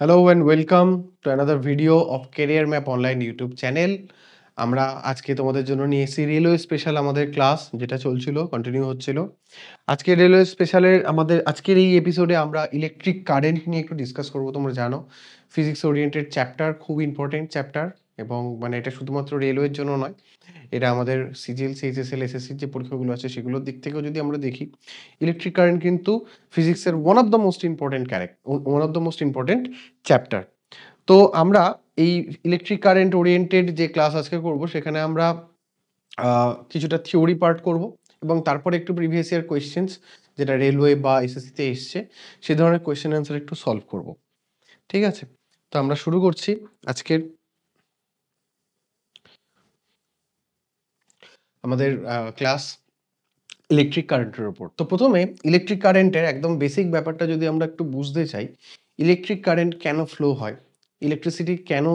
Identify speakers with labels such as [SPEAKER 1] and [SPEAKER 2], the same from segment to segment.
[SPEAKER 1] Hello and welcome to another video of Career Map Online YouTube channel. আমরা আজকে তোমাদের জন্য নিয়ে এসেছি রেলওয়ে স্পেশাল আমাদের ক্লাস যেটা চলছিল কন্টিনিউ হচ্ছিল। আজকে রেলওয়ে স্পেশালের আমাদের আজকের এই এপিসোডে আমরা ইলেকট্রিক কারেন্ট নিয়ে একটু ডিসকাস করব। তোমরা জানো ফিজিক্স ওরিয়েন্টেড চ্যাপ্টার, খুব ইম্পর্টেন্ট চ্যাপ্টার এবং মানে এটা শুধুমাত্র রেলওয়ের জন্য নয়, এটা আমাদের সিজিএল, সিএইচএসএল, এসএসসির যে পরীক্ষাগুলো আছে সেগুলোর দিক থেকেও যদি আমরা দেখি, ইলেকট্রিক কারেন্ট কিন্তু ফিজিক্সের one of the most important chapter. তো আমরা এই ইলেকট্রিক কারেন্ট ওরিয়েন্টেড যে ক্লাস আজকে করব সেখানে আমরা কিছুটা থিওরি পার্ট করব এবং তারপরে একটু প্রিভিয়াস ইয়ার কোয়েশ্চেন্স যেটা রেলওয়ে বা এসএসসিতে এসছে সে ধরনের কোয়েশ্চেন অ্যান্সার একটু সলভ করব। ঠিক আছে, তো আমরা শুরু করছি আজকের আমাদের ক্লাস ইলেকট্রিক কারেন্টের উপর। তো প্রথমে ইলেকট্রিক কারেন্টের একদম বেসিক ব্যাপারটা যদি আমরা একটু বুঝতে চাই, ইলেকট্রিক কারেন্ট কেন ফ্লো হয়, ইলেকট্রিসিটি কেন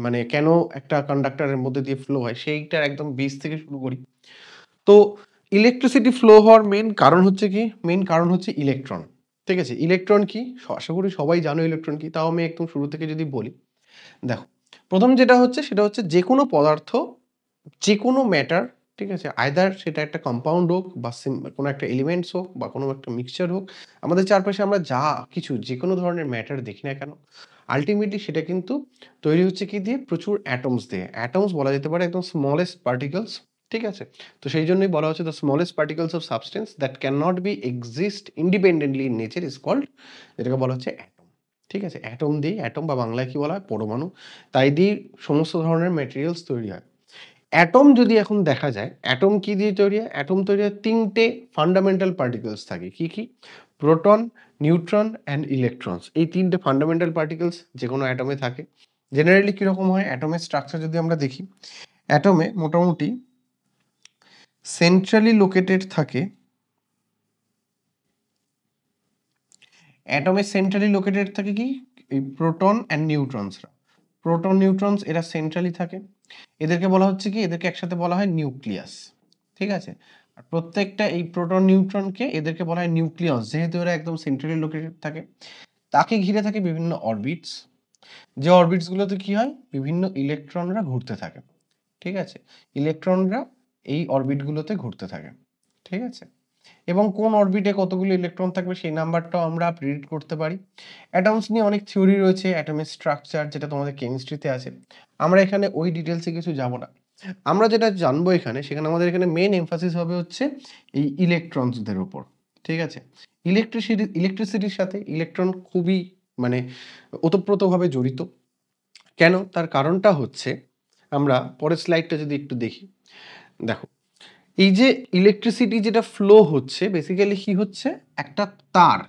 [SPEAKER 1] মানে কেন একটা কন্ডাক্টরের মধ্যে দিয়ে ফ্লো হয়, সেইটার একদম বেস থেকে শুরু করি। তো ইলেকট্রিসিটি ফ্লো হওয়ার মেন কারণ হচ্ছে কি? মেন কারণ হচ্ছে ইলেকট্রন। ঠিক আছে, ইলেকট্রন কি আশা করি সবাই জানো ইলেকট্রন কি, তাও আমি একদম শুরু থেকে যদি বলি, দেখো প্রথম যেটা হচ্ছে সেটা হচ্ছে যে কোনো পদার্থ, যে কোনো ম্যাটার, ঠিক আছে, আইদার সেটা একটা কম্পাউন্ড হোক বা কোনো একটা এলিমেন্টস হোক বা কোনো একটা মিক্সচার হোক, আমাদের চারপাশে আমরা যা কিছু যে কোনো ধরনের ম্যাটার দেখি না কেন, আলটিমেটলি সেটা কিন্তু তৈরি হচ্ছে কি দিয়ে? প্রচুর অ্যাটমস দিয়ে। অ্যাটমস বলা যেতে পারে একদম স্মলেস্ট পার্টিকলস। ঠিক আছে, তো সেই জন্যই বলা হচ্ছে the smallest particles of substance that can not be exist independently in nature is called, যেটাকে বলা হচ্ছে অ্যাটম। ঠিক আছে, অ্যাটম দিয়ে, অ্যাটম বা বাংলায় কি বলা হয়? পরমাণু। তাই দিয়ে সমস্ত ধরনের ম্যাটেরিয়ালস তৈরি হয়। অ্যাটম যদি এখন দেখা যায়, অ্যাটম কি দিয়ে তৈরি হয়? অ্যাটম তৈরি হয় তিনটে ফান্ডামেন্টাল পার্টিকলস থাকে। কি কি? Proton, neutron and electrons. এই তিনটে ফান্ডামেন্টাল পার্টিকলস যে কোনো অ্যাটমে থাকে। জেনারেলি কীরকম হয় অ্যাটমের স্ট্রাকচার যদি আমরা দেখি, অ্যাটমে মোটামুটি সেন্ট্রালি লোকেটেড থাকে, অ্যাটমে সেন্ট্রালি লোকেটেড থাকে কি? এই প্রোটন অ্যান্ড নিউট্রনসরা। প্রোটন নিউট্রনস এরা সেন্ট্রালি থাকে। এদেরকে বলা হচ্ছে কি? এদেরকে একসাথে বলা হয় নিউক্লিয়াস। ঠিক আছে, আর প্রত্যেকটা এই প্রোটন নিউট্রনকে এদেরকে বলা হয় নিউক্লিয়াস, যেহেতু এরা একদম সেন্ট্রালি লোকেটেড থাকে। তাকে ঘিরে থাকে বিভিন্ন অরবিটস, যে অরবিটসগুলোতে কি হয়? বিভিন্ন ইলেকট্রনরা ঘুরতে থাকে। ঠিক আছে, ইলেকট্রনরা এই অরবিটগুলোতে ঘুরতে থাকে। ঠিক আছে, এবং কোন অরবিটে কতগুলো ইলেকট্রন থাকবে সেই নাম্বারটাও আমরা প্রেডিক্ট করতে পারি। অ্যাটমস নিয়ে অনেক থিওরি রয়েছে, অ্যাটমের স্ট্রাকচার যেটা তোমাদের কেমিস্ট্রিতে আছে। আমরা এখানে ওই ডিটেলসে কিছু যাব না। আমরা যেটা জানবো এখানে, সেখানে আমাদের এখানে মেন এমফাসিস হবে হচ্ছে এই ইলেকট্রনসদের উপর। ঠিক আছে, ইলেকট্রিসিটির সাথে ইলেকট্রন খুবই মানে ওতপ্রোতভাবে জড়িত। কেন? তার কারণটা হচ্ছে, আমরা পরের স্লাইডটা যদি একটু দেখি, দেখো এই যে ইলেকট্রিসিটি যেটা ফ্লো হচ্ছে, বেসিক্যালি কি হচ্ছে? একটা তার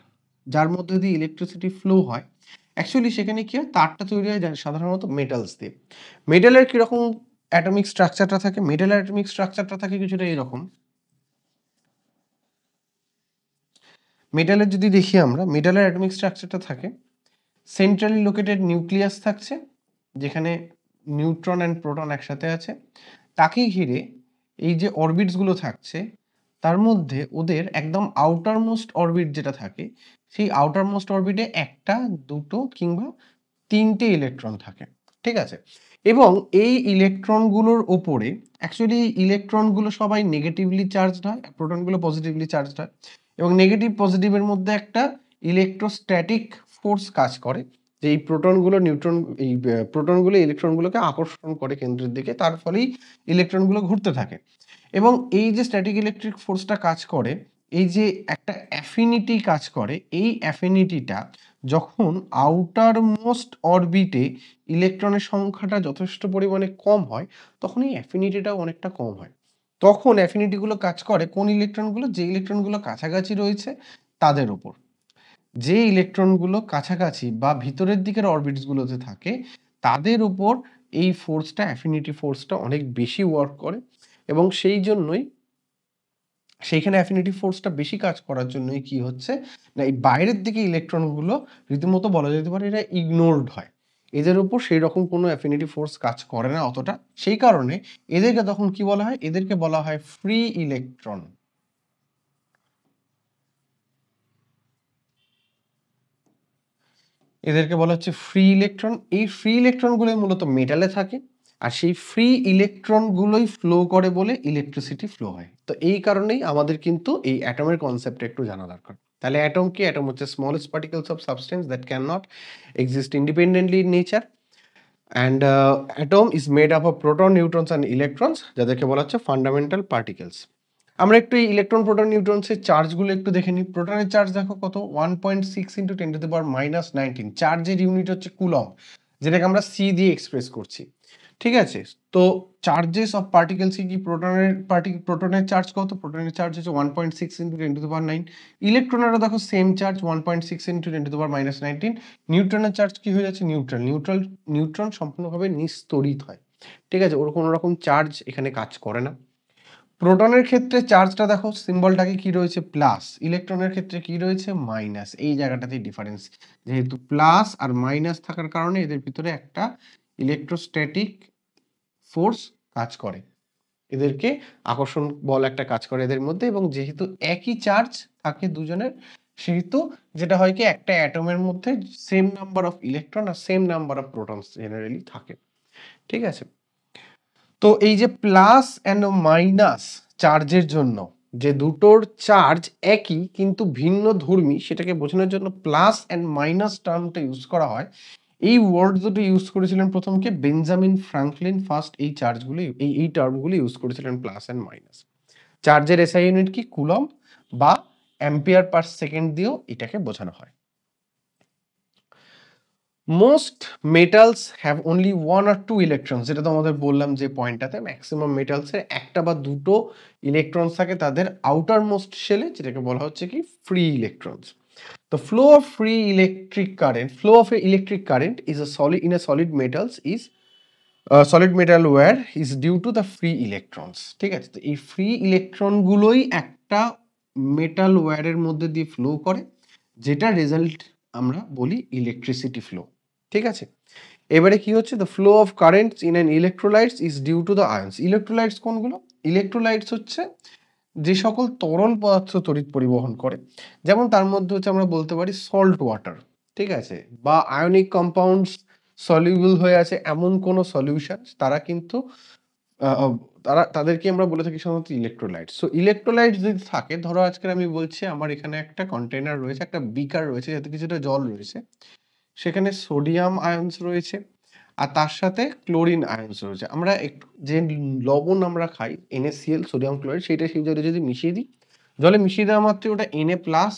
[SPEAKER 1] যার মধ্যে দিয়ে ইলেকট্রিসিটি ফ্লো হয়, অ্যাকচুয়ালি সেখানে কি হয়? তারটা তৈরি হয় সাধারণত মেটালস দিয়ে। মেটালের কিরকম অ্যাটমিক স্ট্রাকচারটা থাকে? মেটালের অ্যাটমিক স্ট্রাকচারটা থাকে কিছুটা এরকম। মেটালের যদি দেখি আমরা, মেটালের অ্যাটমিক স্ট্রাকচারটা থাকে সেন্ট্রালি লোকেটেড নিউক্লিয়াস থাকছে, যেখানে নিউট্রন অ্যান্ড প্রোটন একসাথে আছে। তাকে ঘিরে এই যে অরবিটসগুলো থাকছে, তার মধ্যে ওদের একদম আউটার মোস্ট অরবিট যেটা থাকে, সেই আউটার মোস্ট অরবিটে একটা, দুটো কিংবা তিনটে ইলেকট্রন থাকে। ঠিক আছে, এবং এই ইলেকট্রনগুলোর ওপরে অ্যাকচুয়ালি ইলেকট্রনগুলো সবাই নেগেটিভলি চার্জড হয়, প্রোটনগুলো পজিটিভলি চার্জড হয়, এবং নেগেটিভ পজিটিভের মধ্যে একটা ইলেকট্রোস্ট্যাটিক ফোর্স কাজ করে, যে এই প্রোটনগুলো প্রোটনগুলো ইলেকট্রনগুলোকে আকর্ষণ করে কেন্দ্রের দিকে, তার ফলেই ইলেকট্রনগুলো ঘুরতে থাকে। এবং এই যে স্ট্যাটিক ইলেকট্রিক ফোর্সটা কাজ করে, এই যে একটা অ্যাফিনিটি কাজ করে, এই অ্যাফিনিটিটা যখন আউটার মোস্ট অরবিটে ইলেকট্রনের সংখ্যাটা যথেষ্ট পরিমাণে কম হয়, তখন এই অ্যাফিনিটিটাও অনেকটা কম হয়। তখন অ্যাফিনিটিগুলো কাজ করে কোন ইলেকট্রনগুলো? যে ইলেকট্রনগুলো কাছাকাছি রয়েছে তাদের উপর। যে ইলেকট্রনগুলো কাছাকাছি বা ভিতরের দিকের অরবিটসগুলোতে থাকে, তাদের উপর এই ফোর্সটা, অ্যাফিনিটি ফোর্সটা অনেক বেশি ওয়ার্ক করে, এবং সেই জন্যই সেইখানে অ্যাফিনিটি ফোর্সটা বেশি কাজ করার জন্যই কি হচ্ছে না, এই বাইরের দিকে ইলেকট্রনগুলো রীতিমতো বলা যেতে পারে এরা ইগনোরড হয়। এদের উপর সেই রকম কোনো অ্যাফিনিটি ফোর্স কাজ করে না অতটা, সেই কারণে এদেরকে তখন কি বলা হয়? এদেরকে বলা হয় ফ্রি ইলেকট্রন। এদেরকে বলা হচ্ছে ফ্রি ইলেকট্রন। এই ফ্রি ইলেকট্রনগুলোই মূলত মেটালে থাকে, আর সেই ফ্রি ইলেকট্রনগুলোই ফ্লো করে বলে ইলেকট্রিসিটি ফ্লো হয়। তো এই কারণেই আমাদের কিন্তু এই অ্যাটমের কনসেপ্টটা একটু জানা দরকার। তাহলে অ্যাটম কি? অ্যাটম হচ্ছে smallest particles of substance that can not exist independently in nature, and atom is made up of proton, neutrons and electrons, যাদেরকে বলা হচ্ছে ফান্ডামেন্টাল পার্টিকেলস। আমরা একটু এই ইলেকট্রন, প্রোটন, নিউট্রনসের চার্জগুলো একটু দেখে নিই। প্রোটনের চার্জ দেখো কত, 1.6 × 10⁻⁻19। চার্জের ইউনিট হচ্ছে কুলম, যেটাকে আমরা সি দিয়ে এক্সপ্রেস করছি। ঠিক আছে, তো চার্জেস অফ পার্টিকেলস কি? প্রোটনের চার্জ কত? প্রোটনের চার্জ হচ্ছে 1.6 × 10⁻9। ইলেকট্রনেরও দেখো সেম চার্জ, 1.6 × 10⁻19। নিউট্রনের চার্জ কি হয়ে যাচ্ছে? নিউট্রন সম্পূর্ণভাবে নিস্তড়িত হয়। ঠিক আছে, ওর কোনো রকম চার্জ এখানে কাজ করে না। প্রোটনের ক্ষেত্রে চার্জটা দেখো, সিম্বলটাকে কি রয়েছে? প্লাস। ইলেকট্রনের ক্ষেত্রে কি রয়েছে? মাইনাস। এই জায়গাটাতেই ডিফারেন্স, যেহেতু প্লাস আর মাইনাস থাকার কারণে এদের ভিতরে একটা ইলেকট্রোস্ট্যাটিক ফোর্স কাজ করে, এদেরকে আকর্ষণ বল একটা কাজ করে এদের মধ্যে। এবং যেহেতু একই চার্জ থাকে দুজনের, সেহেতু যেটা হয় কি, একটা অ্যাটমের মধ্যে সেম নাম্বার অফ ইলেকট্রন আর same number of protons generally থাকে। ঠিক আছে, তো এই যে প্লাস অ্যান্ড মাইনাস চার্জের জন্য, যে দুটোর চার্জ একই কিন্তু ভিন্ন ধর্মী, সেটাকে বোঝানোর জন্য প্লাস অ্যান্ড মাইনাস টার্মটা ইউজ করা হয়। এই ওয়ার্ড দুটো ইউজ করেছিলেন প্রথমকে বেঞ্জামিন ফ্রাঙ্কলিন। ফার্স্ট এই চার্জগুলি, এই টার্মগুলি ইউজ করেছিলেন, প্লাস অ্যান্ড মাইনাস। চার্জের এসআই ইউনিট কি? কুলম বা অ্যাম্পিয়ার পার সেকেন্ড দিয়েও এটাকে বোঝানো হয়। Most metals have only 1 or 2 electrons, যেটা তো আমাদের বললাম যে পয়েন্টটাতে ম্যাক্সিমাম মেটালসের একটা বা দুটো ইলেকট্রনস থাকে তাদের আউটার মোস্ট শেলে, যেটাকে বলা হচ্ছে কি free electrons. The flow of electric current is a solid in a solid metals is solid metal wire is due to the free electrons. ঠিক আছে, তো এই ফ্রি ইলেকট্রন গুলোই একটা মেটাল ওয়্যারের মধ্যে দিয়ে ফ্লো করে, যেটা রেজাল্ট আমরা বলি ইলেকট্রিসিটি ফ্লো। ঠিক আছে, এবারে কি হচ্ছে? The flow of currents in an electrolytes is due to the ions. Electrolytes কোনগুলো? ইলেকট্রোলাইটস হচ্ছে যে সকল তরল পদার্থ তড়িৎ পরিবহন করে, যেমন তার মধ্যে হচ্ছে আমরা বলতে পারি সল্ট ওয়াটার, ঠিক আছে, বা আয়নিক কম্পাউন্ডস সলিউবল হয়ে আছে এমন কোন সলিউশন, তারা কিন্তু তাদেরকে আমরা বলে থাকি সাধারণত ইলেকট্রোলাইটস। সো ইলেকট্রোলাইটস যদি থাকে, ধরো আজকে আমি বলছি আমার এখানে একটা কন্টেনার রয়েছে, একটা বিকার রয়েছে, যাতে কিছুটা জল রয়েছে, সেখানে সোডিয়াম আয়নস রয়েছে আর তার সাথে ক্লোরিন আয়নস রয়েছে। আমরা একটু যে লবণ আমরা খাই NaCl, সোডিয়াম ক্লোরাইড, সেইটা সেই জলে যদি মিশিয়ে দিই, জলে মিশিয়ে দেওয়া মাত্রই ওটা Na+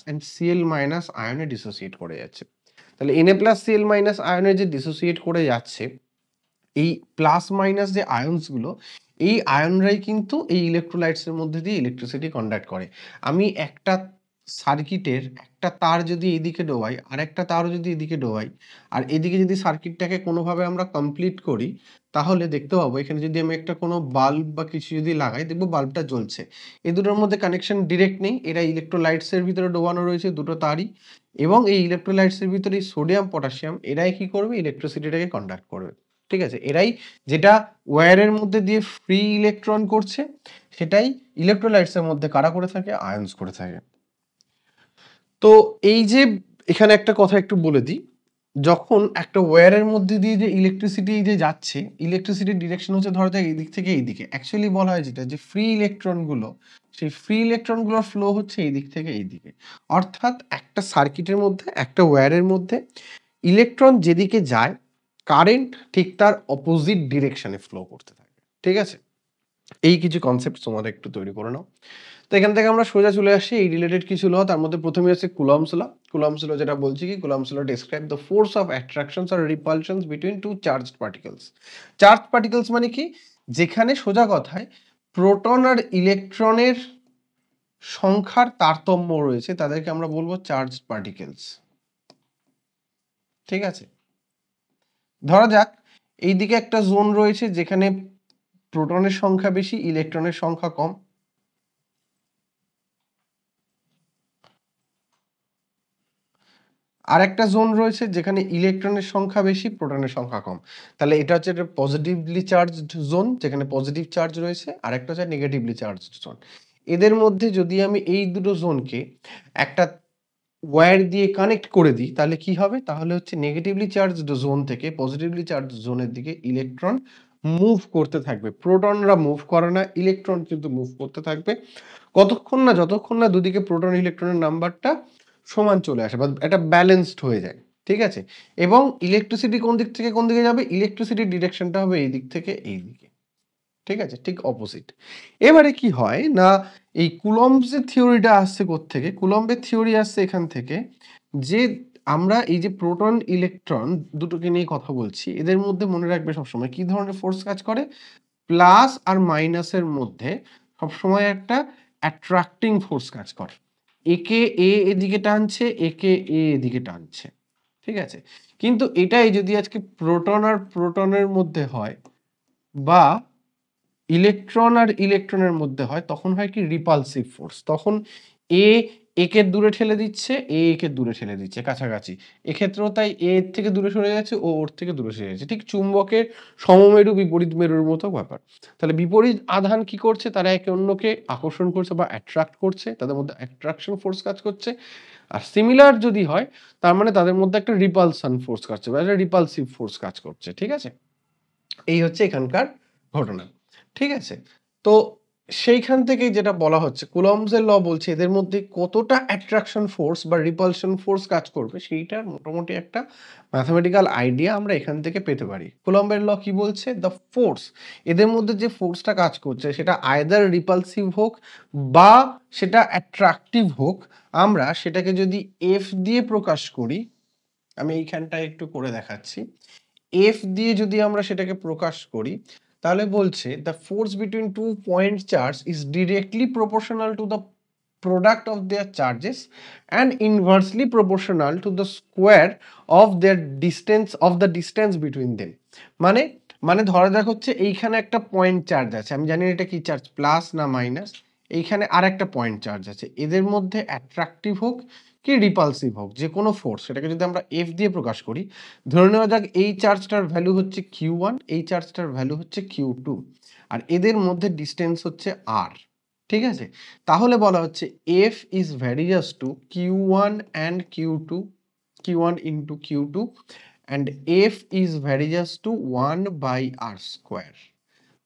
[SPEAKER 1] and Cl- আয়নে ডিসোসিয়েট করে যাচ্ছে। তাহলে Na+ Cl- আয়নে যে ডিসোসিয়েট করে যাচ্ছে, এই প্লাস মাইনাস যে আয়নস গুলো, এই আয়নরাই কিন্তু এই ইলেকট্রোলাইটস এর মধ্যে দিয়ে ইলেকট্রিসিটি কন্ডাক্ট করে। আমি একটা সার্কিটের একটা তার যদি এদিকে ডোবাই, আর একটা তারও যদি এদিকে ডোবাই, আর এদিকে যদি সার্কিটটাকে কোনোভাবে আমরা কমপ্লিট করি, তাহলে দেখতে পাবো এখানে যদি আমি একটা কোনো বাল্ব বা কিছু যদি লাগাই, দেখবো বাল্বটা জ্বলছে। এই দুটোর মধ্যে কানেকশন ডিরেক্ট নেই, এরা ইলেকট্রোলাইটস এর ভিতরে ডোবানো রয়েছে দুটো তারই, এবং এই ইলেকট্রোলাইটস এর ভিতরে সোডিয়াম পটাশিয়াম এরাই কি করবে? ইলেকট্রিসিটিটাকে কন্ডাক্ট করবে। ঠিক আছে, এরাই যেটা ওয়্যারের মধ্যে দিয়ে ফ্রি ইলেকট্রন করছে, সেটাই ইলেকট্রোলাইটস এর মধ্যে কারা করে থাকে? আয়ন্স করে থাকে। তো এই যে এখানে একটা কথা একটু বলে দিই, যখন একটা ওয়্যারের মধ্যে দিয়ে যে ইলেকট্রিসিটি যে যাচ্ছে, ইলেকট্রিসিটির ডিরেকশন হচ্ছে ধরা যাক এই দিক থেকে এই দিকে। অ্যাকচুয়ালি বলা হয় যেটা, যে ফ্রি ইলেকট্রনগুলো, সেই ফ্রি ইলেকট্রনগুলোর ফ্লো হচ্ছে এই দিক থেকে এই দিকে। অর্থাৎ একটা সার্কিটের মধ্যে, একটা ওয়্যারের মধ্যে ইলেকট্রন যেদিকে যায়, কারেন্ট ঠিক তার অপোজিট ডিরেকশনে ফ্লো করতে থাকে। ঠিক আছে, এই কিছু কনসেপ্ট তোমাদের একটু তৈরি করে নাও। তো এখান থেকে আমরা সোজা চলে আসি এই রিলেটেড কিছু ল। তার মধ্যে প্রথমে আছে কুলম্বস ল। কুলম্বস ল যেটা বলছি কি, Coulomb's law describe the force of attractions আর repulsions between two charged particles. Charged particles মানে কি? যেখানে সোজা কথায় প্রোটন আর ইলেকট্রনের সংখ্যার তারতম্য রয়েছে, তাদেরকে আমরা বলবো চার্জড পার্টিকলস। ঠিক আছে, ধরা যাক এইদিকে একটা জোন রয়েছে যেখানে প্রোটনের সংখ্যা বেশি, ইলেকট্রনের সংখ্যা কম। আর একটা জোন রয়েছে যেখানে ইলেকট্রনের সংখ্যা বেশি, প্রোটনের সংখ্যা কম। তাহলে এটা হচ্ছে একটা পজিটিভলি চার্জড জোন, যেখানে পজিটিভ চার্জ রয়েছে, আর একটা হচ্ছে নেগেটিভলি চার্জড জোন। এদের মধ্যে যদি আমি এই দুটো জোনকে একটা ওয়্যার দিয়ে কানেক্ট করে দিই তাহলে কি হবে? তাহলে হচ্ছে নেগেটিভলি চার্জড জোন থেকে পজিটিভলি চার্জড জোনের দিকে ইলেকট্রন মুভ করতে থাকবে। প্রোটনরা মুভ করে না, ইলেকট্রন কিন্তু মুভ করতে থাকবে। কতক্ষণ না যতক্ষণ না দুদিকে প্রোটন ইলেকট্রনের নাম্বারটা সমান চলে আসে বা একটা ব্যালেন্সড হয়ে যায়। ঠিক আছে? এবং ইলেকট্রিসিটি কোন দিক থেকে কোন দিকে যাবে? ইলেকট্রিসিটির ডিরেকশনটা হবে এই দিক থেকে এই দিকে। ঠিক আছে? ঠিক অপোজিট। এবারে কি হয় না এই কুলম্বসের থিওরিটা আসছে কোত্থেকে? কুলম্বের থিওরি আসছে এখান থেকে যে আমরা এই যে প্রোটন ইলেকট্রন দুটোকে নিয়ে কথা বলছি, এদের মধ্যে মনে রাখবে সবসময় কি ধরনের ফোর্স কাজ করে? প্লাস আর মাইনাসের মধ্যে সবসময় একটা অ্যাট্রাক্টিং ফোর্স কাজ করে। একে এ এদিকে টানছে, একে এ এদিকে টানছে। ঠিক আছে? কিন্তু এটাই যদি আজকে প্রোটন আর প্রোটনের মধ্যে হয় বা ইলেকট্রন আর ইলেকট্রনের মধ্যে হয় তখন হয় কি রিপালসিভ ফোর্স। তখন এ একে দূরে ঠেলে দিচ্ছে, এ একে দূরে ঠেলে দিচ্ছে কাছাকাছি। এক্ষেত্রেও তাই এ এর থেকে দূরে সরে যাচ্ছে, ও ওর থেকে দূরে সরে যাচ্ছে। ঠিক চুম্বকের সমমেরু বিপরীত মেরুর মতো ব্যাপার। তাহলে বিপরীত আধান কি করছে? তারা একে অন্যকে আকর্ষণ করছে বা অ্যাট্রাক্ট করছে। তাদের মধ্যে অ্যাট্রাকশন ফোর্স কাজ করছে। আর সিমিলার যদি হয় তার মানে তাদের মধ্যে একটা রিপালশন ফোর্স কাজ করছে বা একটা রিপালসিভ ফোর্স কাজ করছে। ঠিক আছে? এই হচ্ছে এখানকার ঘটনা। ঠিক আছে? তো সেইখান থেকেই যেটা বলা হচ্ছে কুলম্বসের ল বলছে এদের মধ্যে কতটা অ্যাট্রাকশন ফোর্স বা রিপালশন ফোর্স কাজ করবে সেইটার মোটামুটি একটা ম্যাথমেটিক্যাল আইডিয়া আমরা এখান থেকে পেতে পারি। কুলম্বের ল কি বলছে? দ্য ফোর্স, এদের মধ্যে যে ফোর্সটা কাজ করছে সেটা আইদার রিপালসিভ হোক বা সেটা অ্যাট্রাকটিভ হোক, আমরা সেটাকে যদি এফ দিয়ে প্রকাশ করি, আমি এইখানটায় একটু করে দেখাচ্ছি। এফ দিয়ে যদি আমরা সেটাকে প্রকাশ করি তাহলে বলছে the force between two point charge is directly proportional to the product of their charges and inversely proportional to the square of their distance between them। মানে মানে ধরা যাক হচ্ছে এইখানে একটা পয়েন্ট চার্জ আছে, আমি জানি এটা কি চার্জ প্লাস না মাইনাস, এইখানে আর একটা পয়েন্ট চার্জ আছে, এদের মধ্যে অ্যাট্রাকটিভ হোক কি রিপালসিভ হোক যে কোনো ফোর্স, সেটাকে যদি আমরা এফ দিয়ে প্রকাশ করি, ধরে নেওয়া যাক এই চার্জটার ভ্যালু হচ্ছে Q1, এই চার্জটার ভ্যালু হচ্ছে Q2, আর এদের মধ্যে ডিস্টেন্স হচ্ছে R। ঠিক আছে? তাহলে বলা হচ্ছে F is various to Q1 and Q2, Q1 into Q2 and F is various to 1 by R square।